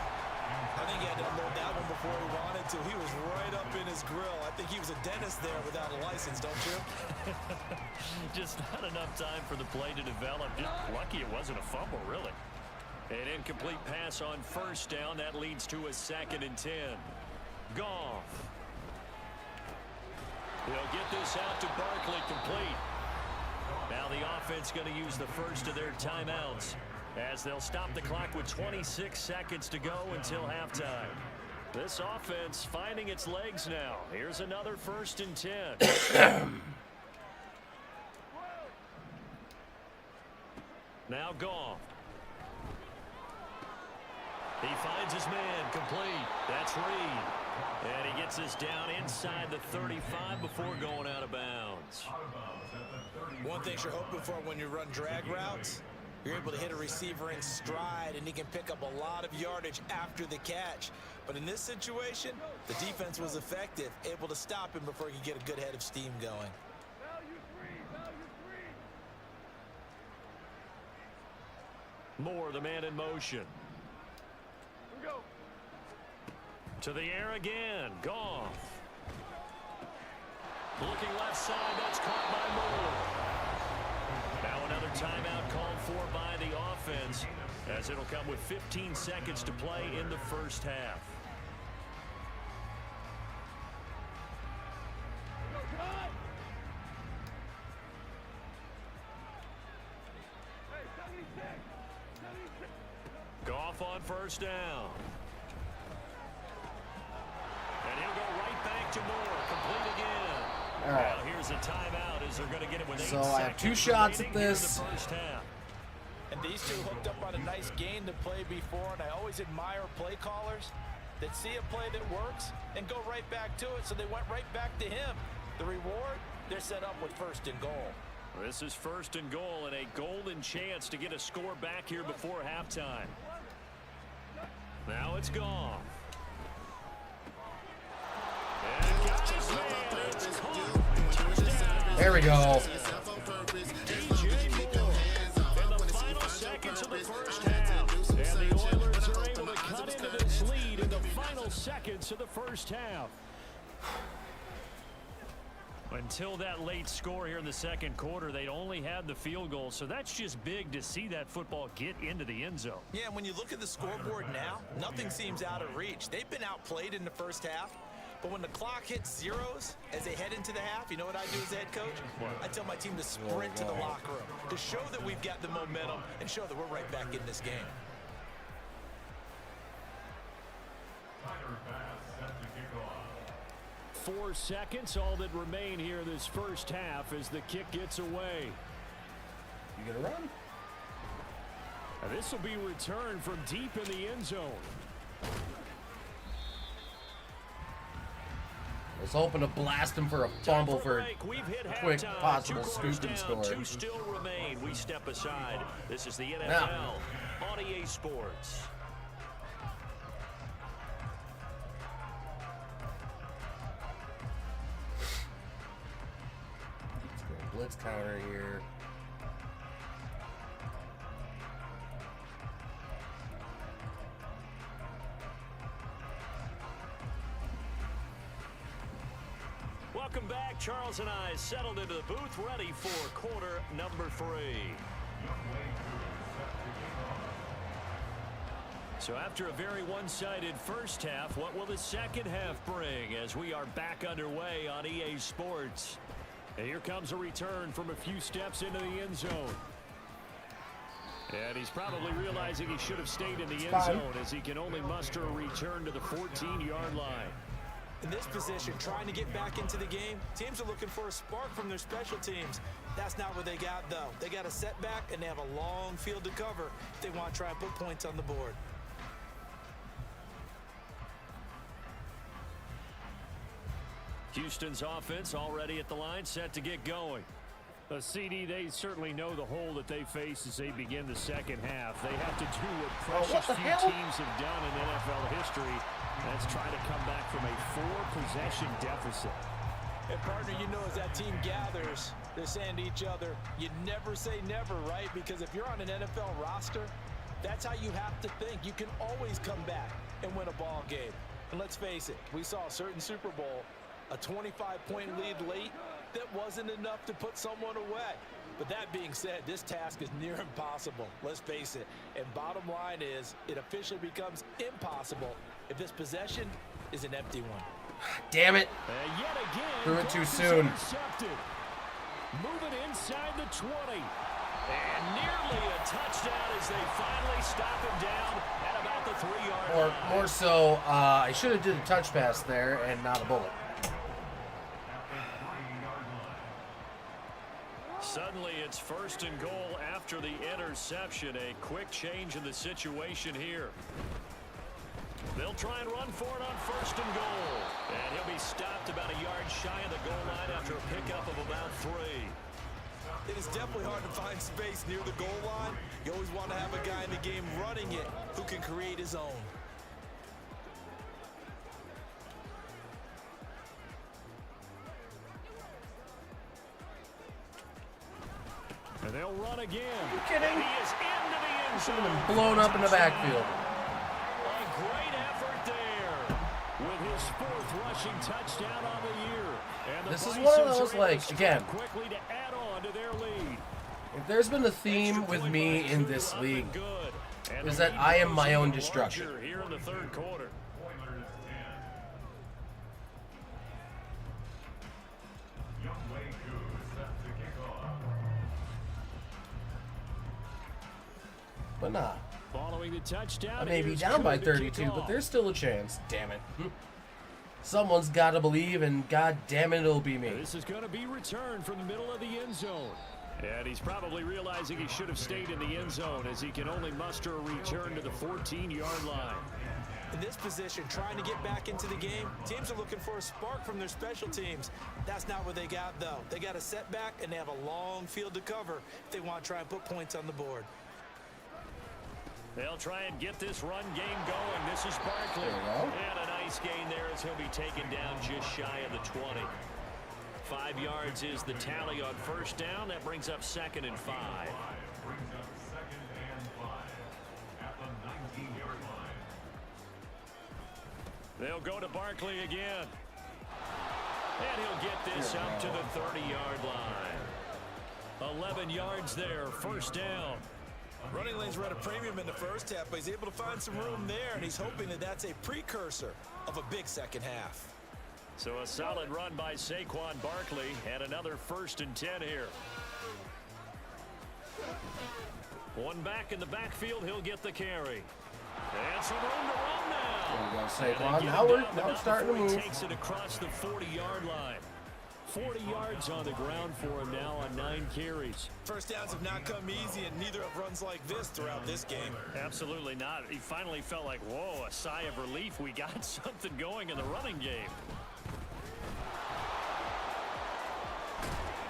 I think he had to unload that one before he wanted to. He was right up in his grill. I think he was a dentist there without a license, don't you? Just not enough time for the play to develop. Just lucky it wasn't a fumble, really. An incomplete pass on first down. That leads to a 2nd and 10. Goff. They'll get this out to Barkley, complete. Now the offense going to use the first of their timeouts as they'll stop the clock with 26 seconds to go until halftime. This offense finding its legs now. Here's another 1st and 10. Now Goff. He finds his man, complete. That's Reed. And he gets us down inside the 35 before going out of bounds. One thing you're hoping for when you run drag routes, you're able to hit a receiver in stride, and he can pick up a lot of yardage after the catch. But in this situation, the defense was effective, able to stop him before he could get a good head of steam going. Moore, the man in motion. To the air again. Goff. Looking left side. That's caught by Moore. Now another timeout called for by the offense, as it'll come with 15 seconds to play in the first half. Goff on first down. And he'll go right back to Moore. Complete again. all right. Now here's a timeout as they're going to get it with 8 So I have 2 seconds shots at remaining here in this. the first half. And these two hooked up on a nice gain to play before, and I always admire play callers that see a play that works and go right back to it, so they went right back to him. The reward, they're set up with 1st and goal. This is 1st and goal and a golden chance to get a score back here before halftime. Now it's Goff. And got his man. It's caught. Touchdown. There we go. DJ Moore in the final seconds of the first half. And the Oilers are able to cut into this lead in the final seconds of the first half. Until that late score here in the second quarter, they'd only had the field goal, so that's just big to see that football get into the end zone. Yeah, when you look at the scoreboard now, nothing seems out of reach. They've been outplayed in the first half, but when the clock hits zeros as they head into the half, you know what I do as the head coach? I tell my team to sprint to the locker room to show that we've got the momentum and show that we're right back in this game. 4 seconds, all that remain here this first half as the kick gets away. You gonna run? This will be returned from deep in the end zone. I was hoping to blast him for a fumble for a We've hit quick halftime. possible 2 quarters scoop and down, score. 2 still remain. We step aside. This is the NFL Now. on EA Sports. blitz counter here. Welcome back. Charles and I settled into the booth, ready for quarter number 3. So after a very one-sided first half, what will the second half bring as we are back underway on EA Sports? And here comes a return from a few steps into the end zone. And he's probably realizing he should have stayed in the end zone as he can only muster a return to the 14-yard line. In this position, trying to get back into the game, teams are looking for a spark from their special teams. That's not what they got, though. They got a setback, and they have a long field to cover if they want to try and put points on the board. Houston's offense already at the line, set to get going. CD, they certainly know the hole that they face as they begin the second half. They have to do what precious few teams have done in NFL history. That's try to come back from a 4-possession deficit. And partner, you know, as that team gathers, they're saying to each other, you never say never, right? Because if you're on an NFL roster, that's how you have to think. You can always come back and win a ball game. And let's face it, we saw a certain Super Bowl, a 25-point lead late, that wasn't enough to put someone away. But that being said, this task is near impossible. Let's face it. And bottom line is, it officially becomes impossible if this possession is an empty one. Damn it. Yet again, threw it too soon. Moving inside the 20. And nearly a touchdown as they finally stop him down at about the 3-yard line. More so, I should have did a touch pass there and not a bullet. Suddenly, it's 1st and goal after the interception. A quick change in the situation here. They'll try and run for it on 1st and goal. And he'll be stopped about a yard shy of the goal line after a pickup of about 3. It is definitely hard to find space near the goal line. You always want to have a guy in the game running it who can create his own. And they'll run again. Are you kidding? And he is into the end Should zone. have been blown up in the backfield. A great effort there with his 4th rushing touchdown on the year. And the This is Bisons one of those, are like, able to again, quickly to add on to their lead. if there's been a theme with me in this league, is that I am my own destruction. Here in the 3rd quarter. But nah. Following the touchdown, I may be here's down by Cooper to 32, kick but off. there's still a chance. Damn it. Someone's got to believe, and god damn it, it'll be me. This is going to be returned from the middle of the end zone. And he's probably realizing he should have stayed in the end zone as he can only muster a return to the 14-yard line. In this position, trying to get back into the game, teams are looking for a spark from their special teams. That's not what they got, though. They got a setback, and they have a long field to cover if they want to try and put points on the board. They'll try and get this run game going. This is Barkley. And a nice gain there as he'll be taken down just shy of the 20. 5 yards is the tally on 1st down. That brings up 2nd and 5. They'll go to Barkley again. And he'll get this up to the 30-yard line. 11 yards there, 1st down. Running lanes were at a premium in the first half, but he's able to find some room there, and he's hoping that that's a precursor of a big second half. So a solid run by Saquon Barkley, and another 1st and 10 here. One back in the backfield, he'll get the carry. And some room to run now. There you go, Saquon. Now it's starting to move. He takes it across the 40-yard line. 40 yards on the ground for him now on 9 carries. First downs have not come easy, and neither have runs like this throughout this game. Absolutely not. He finally felt like, whoa, a sigh of relief. We got something going in the running game.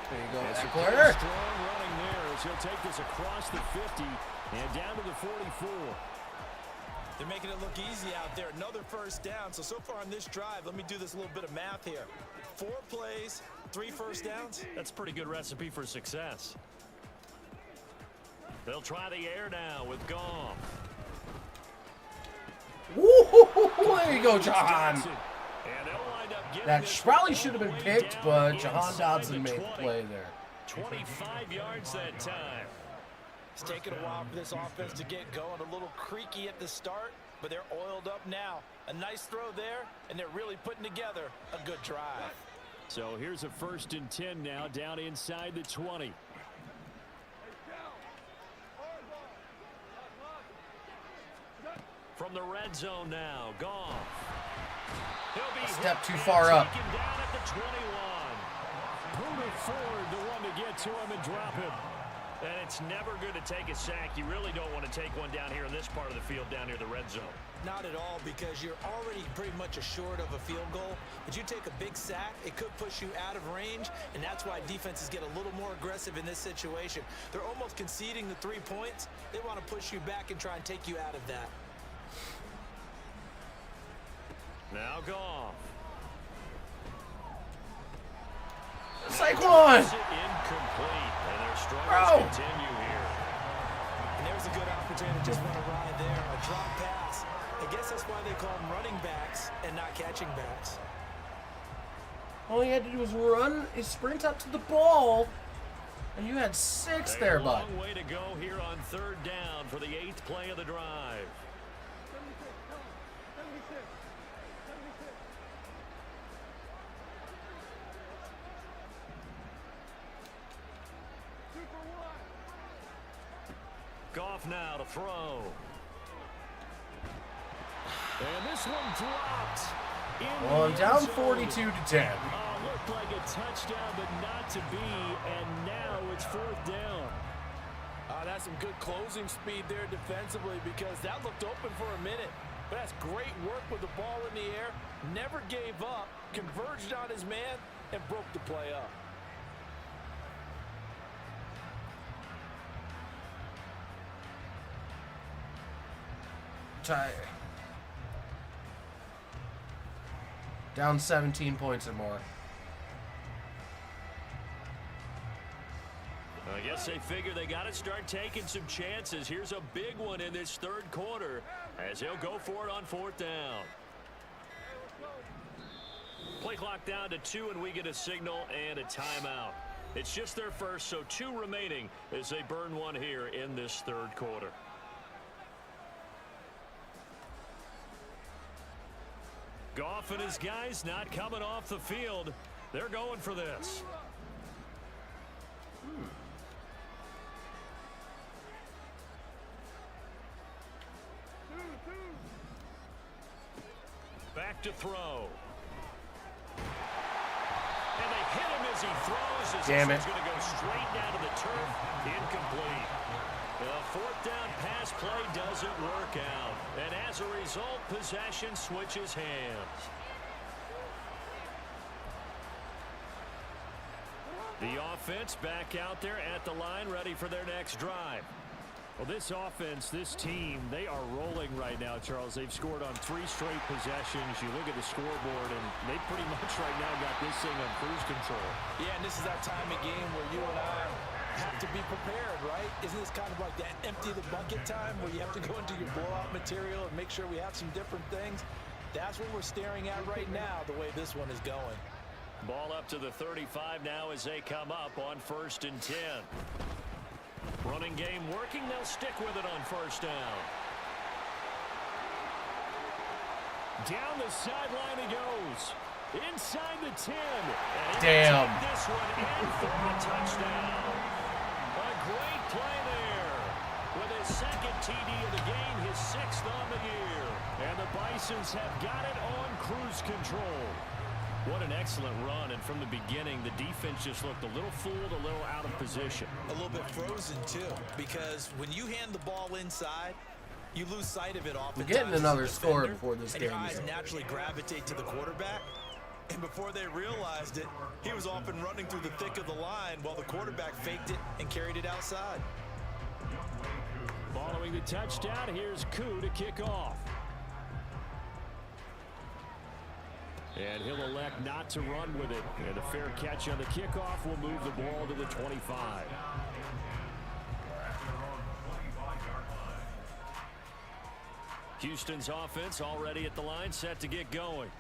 There you go, Eckler. Strong running there as he'll take this across the 50 and down to the 44. They're making it look easy out there. Another first down. So far on this drive, let me do this little bit of math here. 4 plays, 3 first downs. That's a pretty good recipe for success. They'll try the air now with Goff. Woo! There you go, Jahan. And they'll wind up getting That this probably all should have the been way picked, down but Jahan inside Dodson the made the 20. play there. 25 yards that time. It's taken a while for this offense to get going. A little creaky at the start, but they're oiled up now. A nice throw there, and they're really putting together a good drive. So here's a 1st and 10 now, down inside the 20. From the red zone now, Goff. He'll be Step too hit far and up. taken down at the 21. Bruno Ford, the one to get to him and drop him. And it's never good to take a sack. You really don't want to take one down here in this part of the field, down near the red zone. Not at all, because you're already pretty much assured of a field goal. But you take a big sack, it could push you out of range, and that's why defenses get a little more aggressive in this situation. They're almost conceding the 3 points. They want to push you back and try and take you out of that. Now Goff. Saquon! Incomplete, and their struggles Bro. continue here. And there's a good opportunity to just run a ride there, a drop pass. I guess that's why they call them running backs and not catching backs. All he had to do was run his sprint up to the ball, and you had 6 there, A bud. long way to go here on 3rd down for the 8th play of the drive. Goff now to throw. And this one dropped. Well, I'm down 42 to 10. Looked like a touchdown, but not to be. And now it's 4th down. That's some good closing speed there defensively, because that looked open for a minute. But that's great work with the ball in the air. Never gave up, converged on his man, and broke the play up. Down 17 points or more. I guess they figure they got to start taking some chances. Here's a big one in this 3rd quarter as he'll go for it on 4th down. Play clock down to 2, and we get a signal and a timeout. It's just their first, so 2 remaining as they burn one here in this 3rd quarter. Goff and his guys not coming off the field. They're going for this. Back to throw. And they hit him as he throws. As Damn it. He's going to go straight down to the turf. Incomplete. The 4th down pass play doesn't work out. And as a result, possession switches hands. The offense back out there at the line, ready for their next drive. Well, this offense, this team, they are rolling right now, Charles. They've scored on 3 straight possessions. You look at the scoreboard, and they pretty much right now got this thing on cruise control. Yeah, and this is that time of game where you and I have to be prepared, right? Isn't this kind of like that empty the bucket time where you have to go into your blowout material and make sure we have some different things? That's what we're staring at right now, the way this one is going. Ball up to the 35 now as they come up on 1st and 10. Running game working. They'll stick with it on 1st down. Down the sideline he goes. Inside the 10. Damn. This one in for a touchdown. A great play there. With his 2nd TD of the game, his 6th on the year. And the Bisons have got it on cruise control. What an excellent run, and from the beginning, the defense just looked a little fooled, a little out of position. A little bit frozen, too, because when you hand the ball inside, you lose sight of it oftentimes. We're getting another as a score defender, before this and game your eyes is over. naturally gravitate to the quarterback. And before they realized it, he was off and running through the thick of the line while the quarterback faked it and carried it outside. Following the touchdown, here's Koo to kick off. And he'll elect not to run with it. And a fair catch on the kickoff will move the ball to the 25. Houston's offense already at the line, set to get going.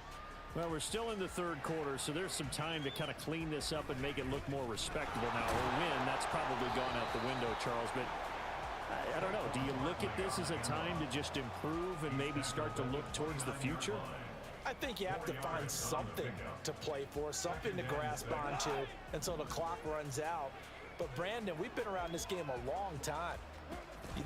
Well, we're still in the third quarter, so there's some time to kind of clean this up and make it look more respectable now. A win, that's probably gone out the window, Charles, but I don't know. Do you look at this as a time to just improve and maybe start to look towards the future? I think you have to find something to play for, something to grasp onto until the clock runs out. But, Brandon, we've been around this game a long time.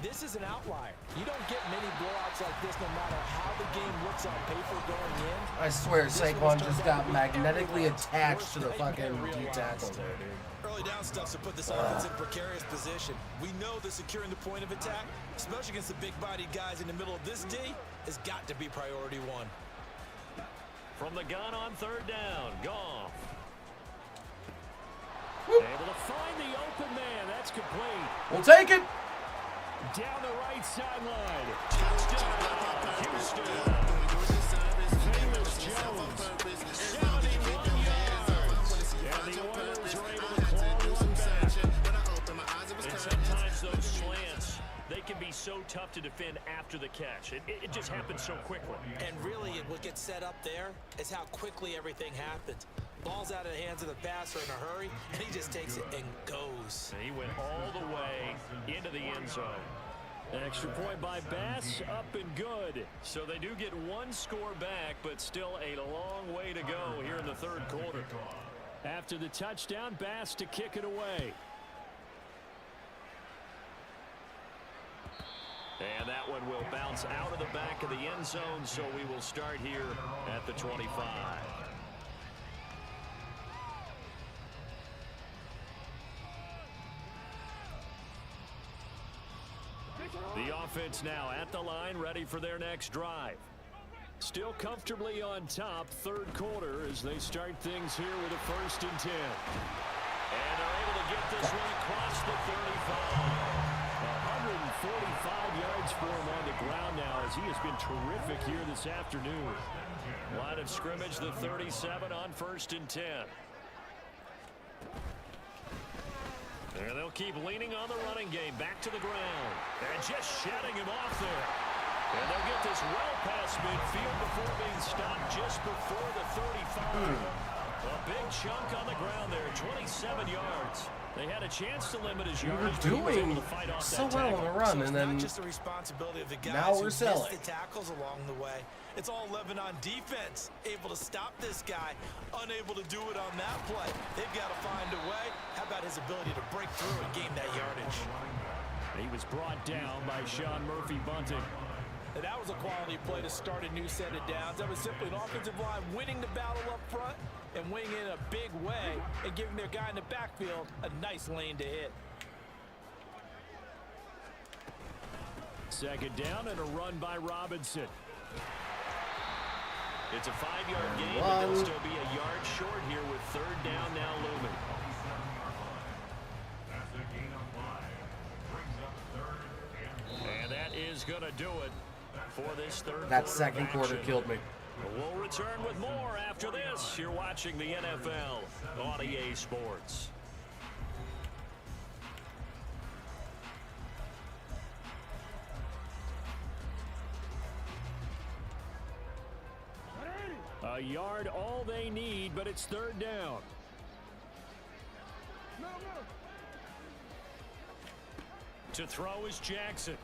This is an outlier. You don't get many blowouts like this no matter how the game looks on paper going in. I swear Saquon just got magnetically attached to the fucking D-tackle there, dude. Early down stuff to put this offense in precarious position. We know that securing the point of attack, especially against the big-bodied guys in the middle of this D, has got to be priority one. From the gun on third down, Goff. Able to find the open man. That's complete. We'll take it. Down the right sideline. Touchdown, Houston. Famous Jones. 71 yards. And the Oilers are able to claw one back. And sometimes those slants, they can be so tough to defend after the catch. It just happens so quickly. And really, what gets set up there is how quickly everything happens. Ball's out of the hands of the passer in a hurry, and he just takes it and goes. And he went all the way into the end zone. An extra point by Bass, up and good. So they do get one score back, but still a long way to go here in the third quarter. After the touchdown, Bass to kick it away. And that one will bounce out of the back of the end zone, so we will start here at the 25. The offense now at the line, ready for their next drive. Still comfortably on top, third quarter, as they start things here with a 1st and 10. And they're able to get this one across the 35. 145 yards for him on the ground now, as he has been terrific here this afternoon. Line of scrimmage, the 37 on 1st and 10. And they'll keep leaning on the running game. Back to the ground. And just shutting him off there. And they'll get this well past midfield before being stopped just before the 35. A big chunk on the ground there. 27 yards. They had a chance to limit his yardage. We were doing so well on the run, and then not just the responsibility of the guys now we're who missed selling. the tackles along the way. It's all 11 on defense, able to stop this guy, unable to do it on that play. They've got to find a way. How about his ability to break through and gain that yardage? He was brought down by Sean Murphy-Bunting. And that was a quality play to start a new set of downs. That was simply an offensive line winning the battle up front and winning in a big way and giving their guy in the backfield a nice lane to hit. Second down and a run by Robinson. It's a 5-yard gain, but they'll still be a yard short here with third down now looming. And that is going to do it for this third That quarter second quarter killed me. We'll return with more after this. You're watching the NFL on EA Sports. A yard all they need, but it's third down. To throw is Jackson.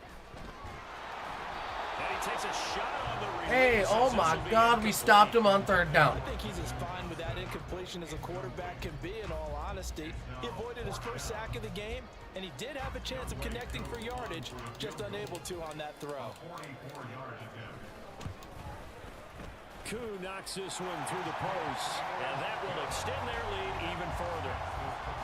And he takes a shot on the release. Hey, oh my God, we stopped him on third down. I think he's as fine with that incompletion as a quarterback can be, in all honesty. He avoided his first sack of the game, and he did have a chance of connecting for yardage, just unable to on that throw. Koo knocks this one through the post, and that will extend their lead even further.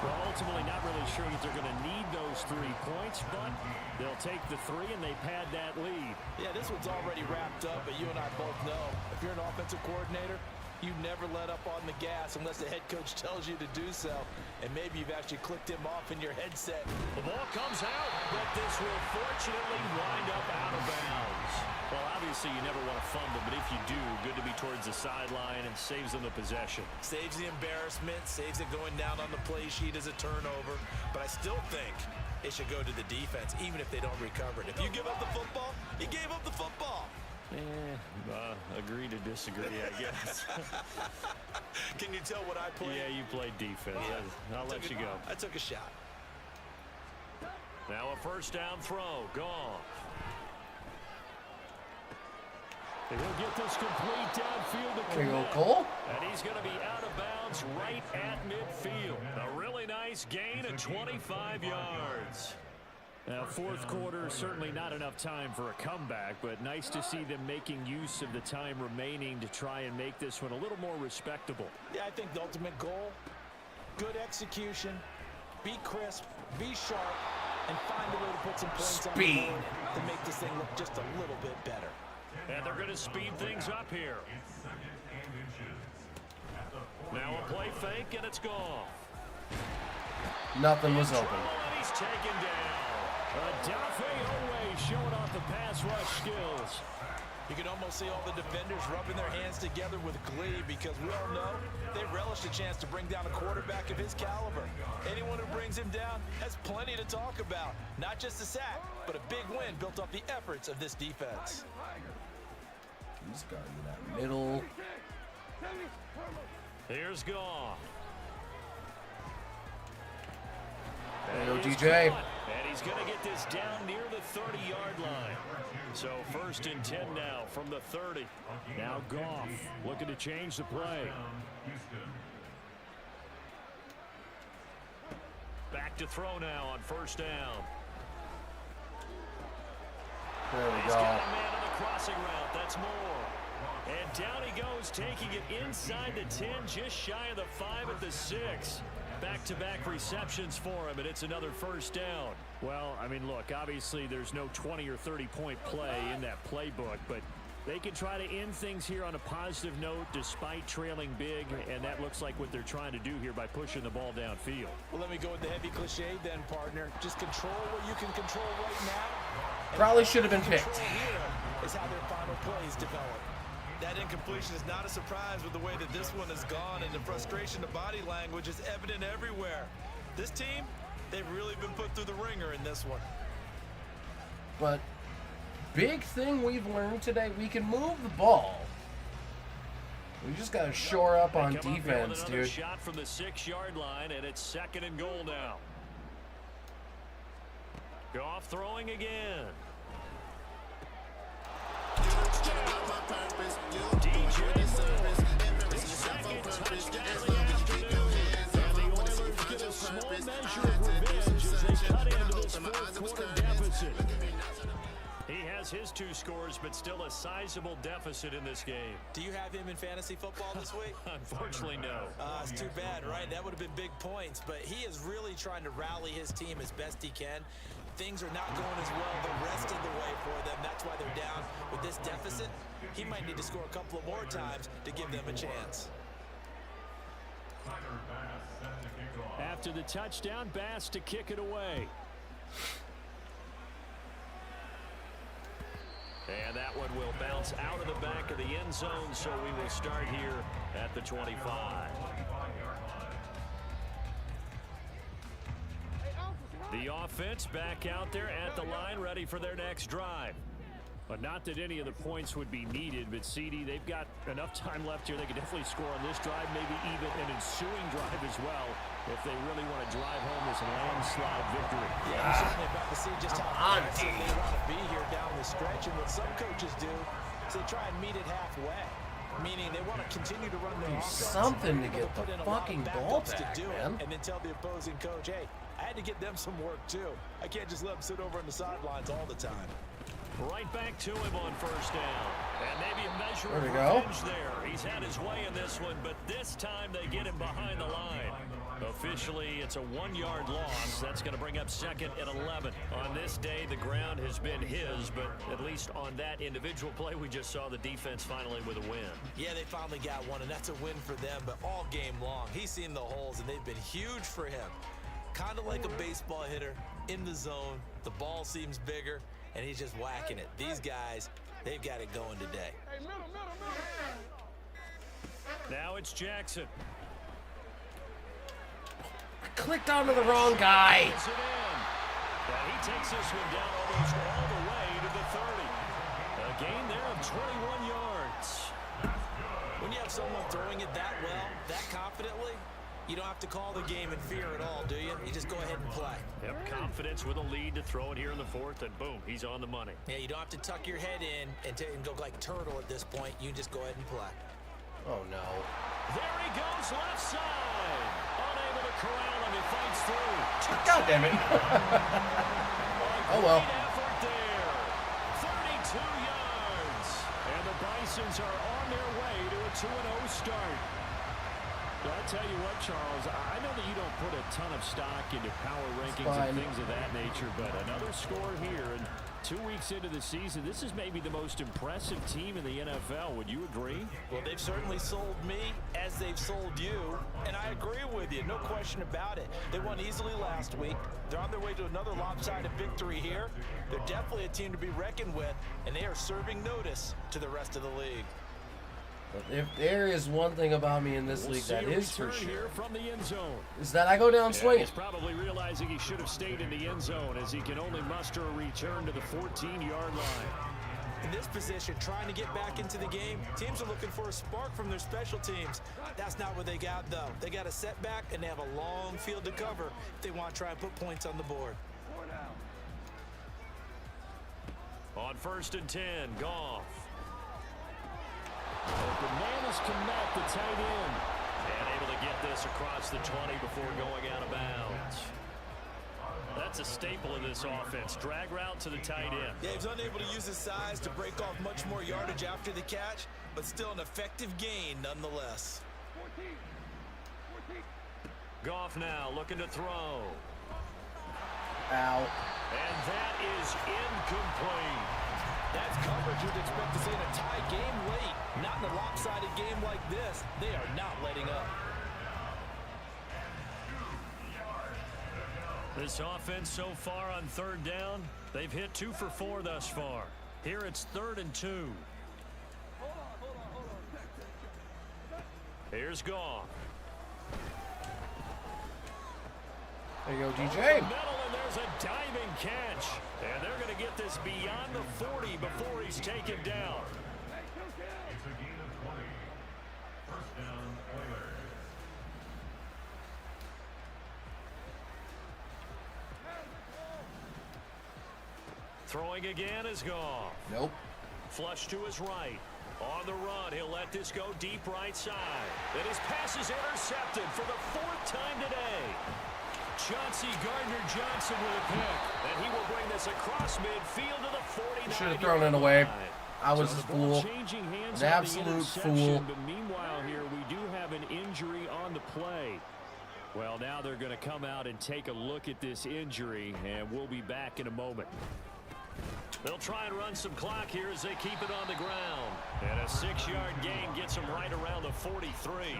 Well, ultimately not really sure that they're going to need those 3 points, but they'll take the 3 and they pad that lead. Yeah, this one's already wrapped up, but you and I both know if you're an offensive coordinator, you never let up on the gas unless the head coach tells you to do so. And maybe you've actually clicked him off in your headset. The ball comes out, but this will fortunately wind up out of bounds. Well, obviously you never want to fumble, but if you do, good to be towards the sideline and saves them the possession. Saves the embarrassment, saves it going down on the play sheet as a turnover. But I still think it should go to the defense, even if they don't recover it. If you give up the football, you gave up the football. Agree to disagree, I guess. Can you tell what I played? Yeah, you played defense. Yeah. I'll let you go. I took a shot. Now a first down throw. Gone. He'll get this complete downfield to There you go, Cole. Cole. And he's going to be out of bounds right at midfield. A really nice gain of 25 yards. Now, fourth quarter, certainly not enough time for a comeback, but nice to see them making use of the time remaining to try and make this one a little more respectable. Yeah, I think the ultimate goal, good execution, be crisp, be sharp, and find a way to put some points on the board to make this thing look just a little bit better. And they're going to speed things up here. Now a play fake, and it's gone. Nothing was open. And he's taken down. Dafe Owe showing off the pass rush skills. You can almost see all the defenders rubbing their hands together with glee because we all know they relish the chance to bring down a quarterback of his caliber. Anyone who brings him down has plenty to talk about. Not just a sack, but a big win built off the efforts of this defense. He's got in that middle. Here's Goff. There you go, DJ. And he's going to get this down near the 30-yard line. So first and 10 now from the 30. Now Goff looking to change the play. Back to throw now on first down. There we He's go. got a man on the crossing route. That's more. And down he goes, taking it inside the 10, just shy of the 5 at the 6. Back-to-back receptions for him, and it's another first down. Well, I mean, look, obviously there's no 20 or 30-point play in that playbook, but they can try to end things here on a positive note despite trailing big, and that looks like what they're trying to do here by pushing the ball downfield. Well, let me go with the heavy cliche then, partner. Just control what you can control right now. Probably should have been picked. Control here is how their final plays develop. That incompletion is not a surprise with the way that this one has gone, and the frustration of body language is evident everywhere. This team, they've really been put through the ringer in this one. But big thing we've learned today, we can move the ball. We just got to shore up on defense, dude. Shot from the 6-yard line, and it's second and goal now. Goff throwing again. DJ Moore, second touchdown of the afternoon. And the Oilers get a small measure of revenge as they cut into this fourth-quarter deficit. He has his 2 scores, but still a sizable deficit in this game. Do you have him in fantasy football this week? Unfortunately, no. It's too bad, right? That would have been big points, but he is really trying to rally his team as best he can. Things are not going as well the rest of the way for them. That's why they're down with this deficit. He might need to score a couple of more times to give them a chance. After the touchdown, Bass to kick it away. And that one will bounce out of the back of the end zone, so we will start here at the 25. The offense back out there at the line, ready for their next drive. But not that any of the points would be needed, but CD, they've got enough time left here. They could definitely score on this drive, maybe even an ensuing drive as well, if they really want to drive home this landslide victory. Yeah, you're certainly about to see just how aggressive they want to be here down the stretch. And what some coaches do is they try and meet it halfway, meaning they want to continue to run their offense. Something to They'll get put the in a lot of fucking ball backups back, to do man. it, and then tell the opposing coach, hey, I had to get them some work too. I can't just let them sit over on the sidelines all the time. Right back to him on first down. And maybe a measure There we of go. revenge there. He's had his way in this one, but this time they get him behind the line. Officially, it's a 1-yard loss. That's going to bring up second and 11. On this day, the ground has been his, but at least on that individual play, we just saw the defense finally with a win. Yeah, they finally got one, and that's a win for them, but all game long, he's seen the holes, and they've been huge for him. Kind of like a baseball hitter in the zone. The ball seems bigger, and he's just whacking it. These guys They've got it going today. Now it's Jackson. I clicked onto the wrong guy. Puts it in. And he takes this one down almost all the way to the 30. A gain there of 21 yards. When you have someone throwing it that well, that confidently, you don't have to call the game in fear at all, do you? You just go ahead and play. Yep, confidence with a lead to throw it here in the fourth, and boom, he's on the money. Yeah, you don't have to tuck your head in and go like turtle at this point. You just go ahead and play. Oh no. There he goes, left side. Unable to corral him, he fights through. God damn it. Oh well. Great effort there. 32 yards. And the Bisons are on their way to a 2-0 start. Well, I tell you what, Charles, I know that you don't put a ton of stock into power rankings and things of that nature, but another score here, and 2 weeks into the season, this is maybe the most impressive team in the NFL. Would you agree? Well, they've certainly sold me as they've sold you, and I agree with you, no question about it. They won easily last week. They're on their way to another lopsided victory here. They're definitely a team to be reckoned with, and they are serving notice to the rest of the league. But if there is one thing about me in this league that is for Here sure, from the end zone. is that I go down swinging. He's probably realizing he should have stayed in the end zone as he can only muster a return to the 14-yard line. In this position, trying to get back into the game, teams are looking for a spark from their special teams. That's not what they got, though. They got a setback, and they have a long field to cover if they want to try and put points on the board. On 1st and 10, Goff. Open man is Kmet, the tight end. And able to get this across the 20 before going out of bounds. That's a staple of this offense. Drag route to the tight end. Yeah, he's unable to use his size to break off much more yardage after the catch, but still an effective gain nonetheless. Goff now looking to throw. Ow. And that is incomplete. That's coverage you'd expect to see in a tie game late. Not in a lopsided game like this. They are not letting up. This offense so far on 3rd down, they've hit 2 for 4 thus far. Here it's 3rd and 2. Here's Goff. There you go, DJ. Middle, and there's a diving catch. And they're going to get this beyond the 40 before he's taken down. Throwing again is Goff. Nope. Flush to his right. On the run, he'll let this go deep right side. And his pass is intercepted for the 4th time today. Chauncey Gardner-Johnson with a pick. And he will bring this across midfield to the 49. Should have thrown it away. I was So a the ball fool. changing hands An on the absolute interception, fool. But meanwhile here, we do have an injury on the play. Well, now they're going to come out and take a look at this injury, and we'll be back in a moment. They'll try and run some clock here as they keep it on the ground. And a 6-yard gain gets them right around the 43.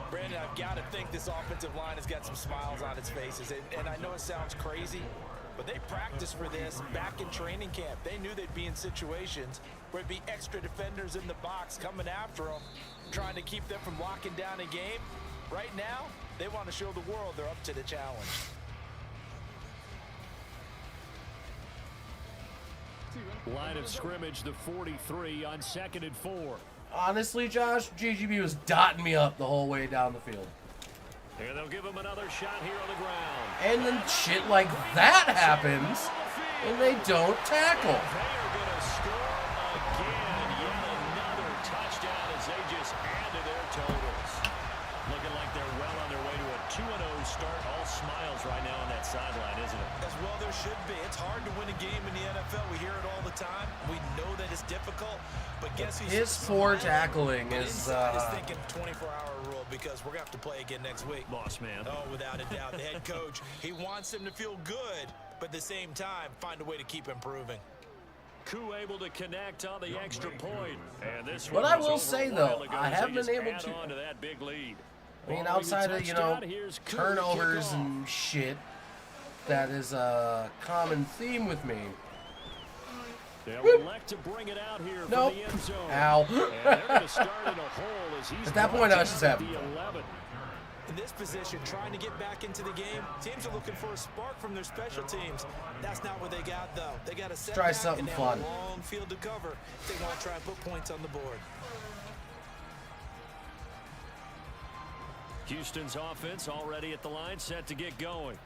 Brandon, I've got to think this offensive line has got some smiles on its faces. And I know it sounds crazy, but they practiced for this back in training camp. They knew they'd be in situations where it'd be extra defenders in the box coming after them, trying to keep them from locking down a game. Right now, they want to show the world they're up to the challenge. Line of scrimmage, the 43 on 2nd and 4. Honestly, Josh, GGB was dotting me up the whole way down the field. And they'll give him another shot here on the ground. And then shit like that happens, and they don't tackle. They are going to score again. Yet another touchdown as they just add to their totals. Looking like they're well on their way to a 2-0 start. All smiles right now on that sideline, isn't it? As well there should be. It's hard to win a game in the NFL. We hear it all the time. We know that it's difficult, but guess who's His poor tackling but is inside is thinking 24-hour rule because we're going to have to play again next week. Boss man. Oh, without a doubt. The head coach, he wants them to feel good, but at the same time, find a way to keep improving. Coup able to connect on the extra point. And this But one I was will over say, a though, while ago I as have they been just able add to- on to that big lead. I mean, Following the outside of, touchdown, here's Coup to kick turnovers off. and shit, that is a common theme with me. They'll elect to bring it out here Nope. from the end zone. Ow. And they're going to start in a hole as he's At that point, I was just at having the fun. 11. In this position, trying to get back into the game, teams are looking for a spark from their special teams. That's not what they got, though. They got a Try something and they fun. have a long field to cover if they want to try and put points on the board. Houston's offense already at the line, set to get going.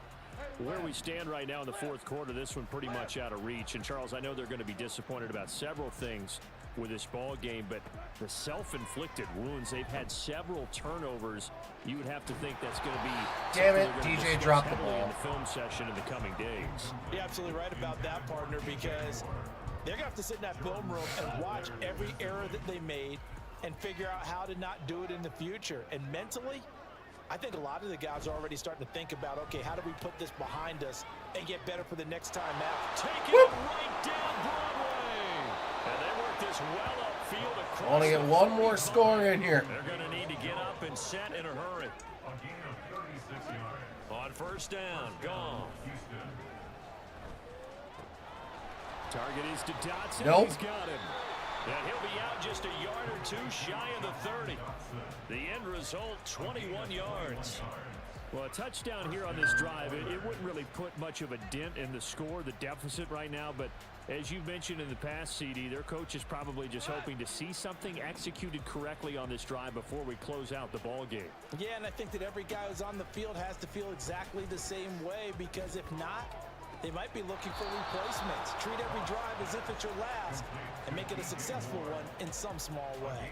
Where we stand right now in the fourth quarter, this one pretty much out of reach. And Charles, I know they're going to be disappointed about several things with this ball game, but the self-inflicted wounds, they've had several turnovers. You would have to think that's going to be Damn it, something they're gonna DJ discuss dropped the heavily ball. in the film session in the coming days. You're absolutely right about that, partner, because they're going to have to sit in that film room and watch every error that they made and figure out how to not do it in the future. And mentally, I think a lot of the guys are already starting to think about, okay, how do we put this behind us and get better for the next time out? Taking it right down Broadway. And they work this well upfield across. I want to get one more score in here. They're going to need to get up and set in a hurry. On first down, gone. Target is to Dotson. Nope. He's got him. And he'll be out just a yard or two shy of the 30. The end result, 21 yards. Well, a touchdown here on this drive, it wouldn't really put much of a dent in the score, the deficit right now. But as you've mentioned in the past, CD, their coach is probably just hoping to see something executed correctly on this drive before we close out the ball game. Yeah, and I think that every guy who's on the field has to feel exactly the same way, because if not, they might be looking for replacements. Treat every drive as if it's your last and make it a successful one in some small way.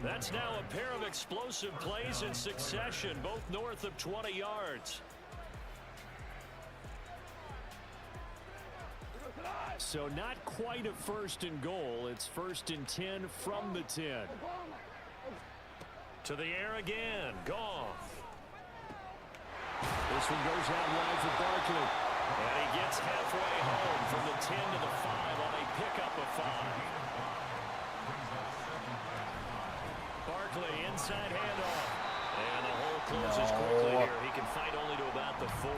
That's now a pair of explosive plays in succession, both north of 20 yards. So not quite a first and goal. It's first and 10 from the 10. To the air again. Goff. This one goes out wide for Barkley. And he gets halfway home from the 10 to the 5 on a pickup of 5. Barkley inside handoff. And the hole closes quickly here. He can fight only to about the 4.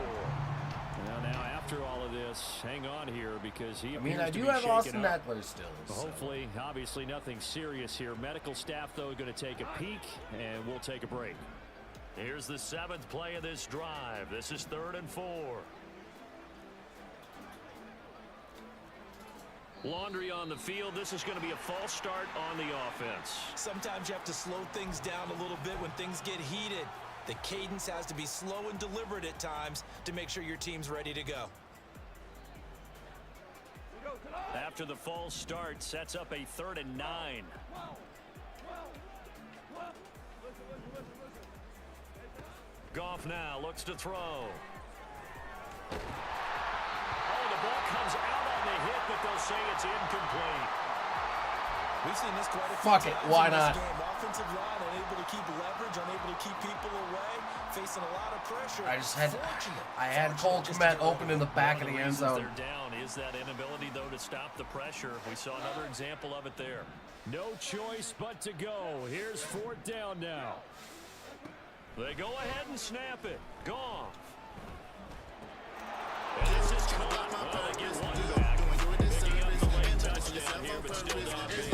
Well, now after all of this, hang on here because he appears I to do be have shaken Austin up. Eckler still. So. Hopefully, obviously nothing serious here. Medical staff, though, going to take a peek, and we'll take a break. Here's the 7th play of this drive. This is 3rd and 4. Laundry on the field. This is going to be a false start on the offense. Sometimes you have to slow things down a little bit when things get heated. The cadence has to be slow and deliberate at times to make sure your team's ready to go. After the false start, sets up a 3rd and 9. Goff now looks to throw. Oh, the ball comes out on the hit, but they'll say it's incomplete. We've seen this quite a few Fuck it, times why in this not? game. Offensive line unable to keep leverage, unable to keep people away, facing a lot of pressure. I had Cole Kmet open in the back of the end zone. They're down is that inability, though, to stop the pressure. We saw another example of it there. No choice but to go. Here's 4th down now. They go ahead and snap it. Goff. And this is caught. Well, they get one back. Picking up the late touchdown here, but still not big.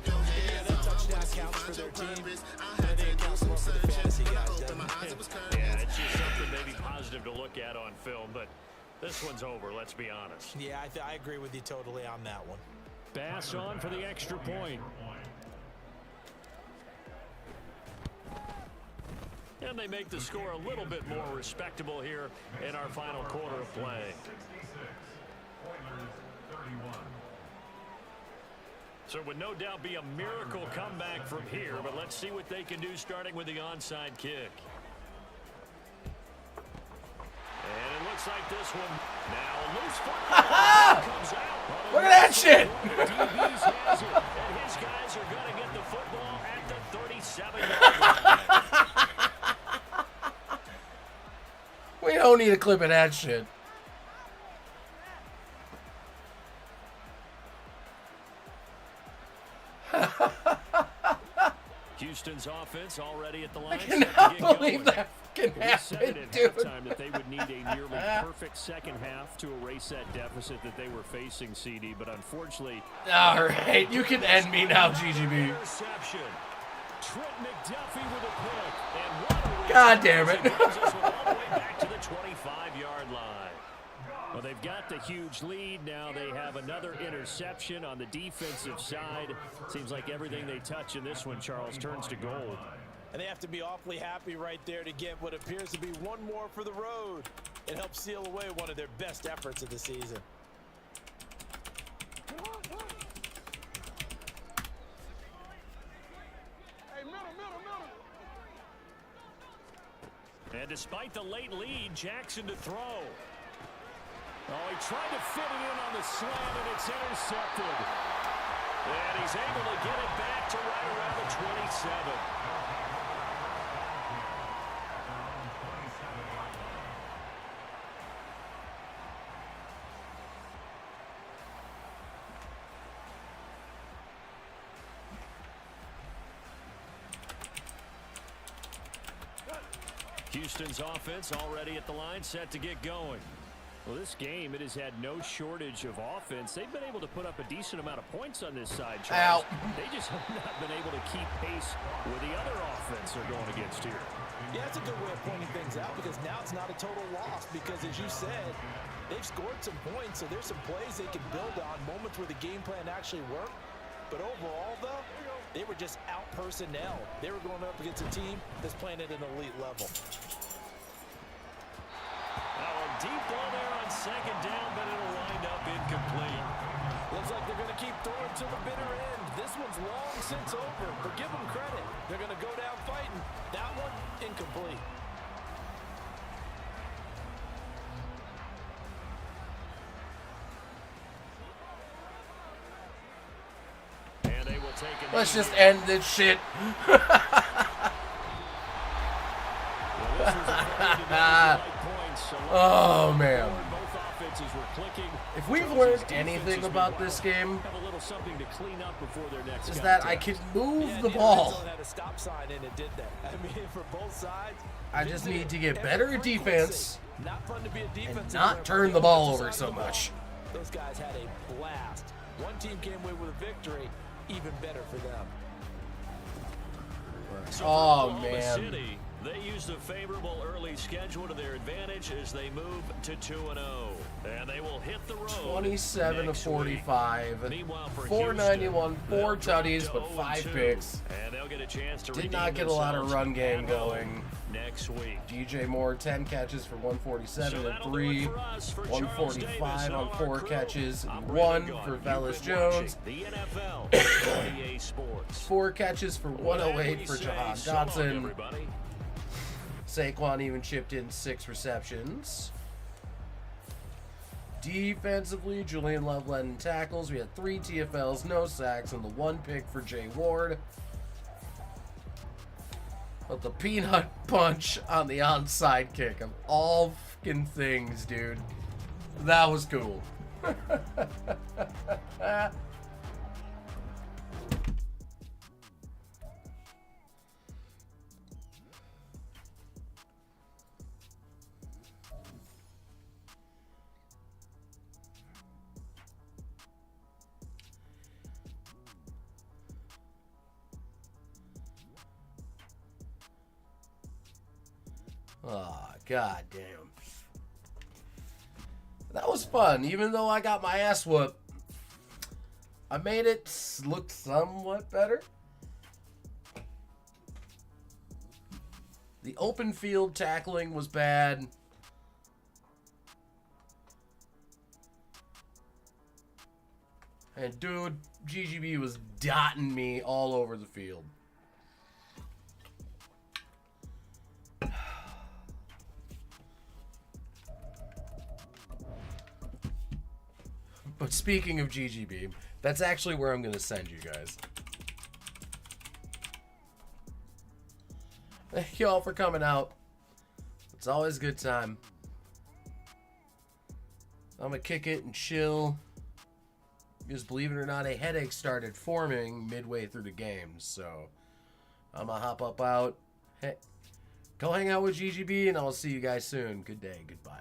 Yeah, that touchdown counts for their team. I think it counts more for the fantasy guys, doesn't it? Yeah, it's just something maybe positive to look at on film, but this one's over, let's be honest. Yeah, I agree with you totally on that one. Bass on for the extra point. And they make the score a little bit more respectable here in our final quarter of play. So it would no doubt be a miracle comeback from here, but let's see what they can do starting with the onside kick. And it looks like this one now a loose football comes out. Look at that shit! DB's has it, and his guys are going to get the football at the 37-yard line. We don't need a clip of that shit. Houston's offense already at the I line. cannot believe that fucking We said it happened, at dude. halftime that they would need a nearly perfect second half to erase that deficit that they were facing, CD, but unfortunately... All right, you can end me now, GGB. Interception. Trent McDuffie with a pick. And what a God damn it. He brings us all the way back to the 25-yard line. Well, they've got the huge lead. Now they have another interception on the defensive side. Seems like everything they touch in this one, Charles, turns to gold. And they have to be awfully happy right there to get what appears to be one more for the road. It helps seal away one of their best efforts of the season. And despite the late lead, Jackson to throw. Oh, he tried to fit it in on the slant, and it's intercepted. And he's able to get it back to right around the 27. Houston's offense already at the line, set to get going. Well, this game, it has had no shortage of offense. They've been able to put up a decent amount of points on this side, Charles. They just have not been able to keep pace with the other offense they're going against here. Yeah, that's a good way of pointing things out because now it's not a total loss because, as you said, they've scored some points, so there's some plays they can build on, moments where the game plan actually worked. But overall, though, they were just out-personnel. They were going up against a team that's playing at an elite level. Deep ball there on second down, but it'll wind up incomplete. Looks like they're going to keep throwing to the bitter end. This one's long since over, but give them credit. They're going to go down fighting. That one, incomplete. And they will take it. Let's just end this shit. Oh, man. If we've learned anything about this game, is that I can move the ball. I just need to get better at defense and not turn the ball over so much. Those guys had a blast. One team came away with a victory, even better for them. Oh, man. They used a favorable early schedule to their advantage as they move to 2-0. And they will hit the road 27 to 45. Meanwhile, for 491, Houston, 4 they'll drop tutties, to but 5 0-2. picks. And they'll get a chance to Did not get a lot of run game going. Next week. DJ Moore, 10 catches for 147 and 3. 145 on 4 catches and 1 for Velus Jones. The NFL, NBA Sports. 4 catches for 108 for Jahan Dotson. Everybody. Saquon even chipped in 6 receptions. Defensively, Julian Love led in tackles. We had 3 TFLs, no sacks, and the 1 pick for Jay Ward. But the peanut punch on the onside kick of all fucking things, dude. That was cool. Oh, god damn. That was fun, even though I got my ass whooped. I made it look somewhat better. The open field tackling was bad. And dude, GGB was dotting me all over the field. But speaking of GGB, that's actually where I'm going to send you guys. Thank you all for coming out. It's always a good time. I'm going to kick it and chill. Because believe it or not, a headache started forming midway through the game. So I'm going to hop up out. Hey, go hang out with GGB, and I'll see you guys soon. Good day. Goodbye.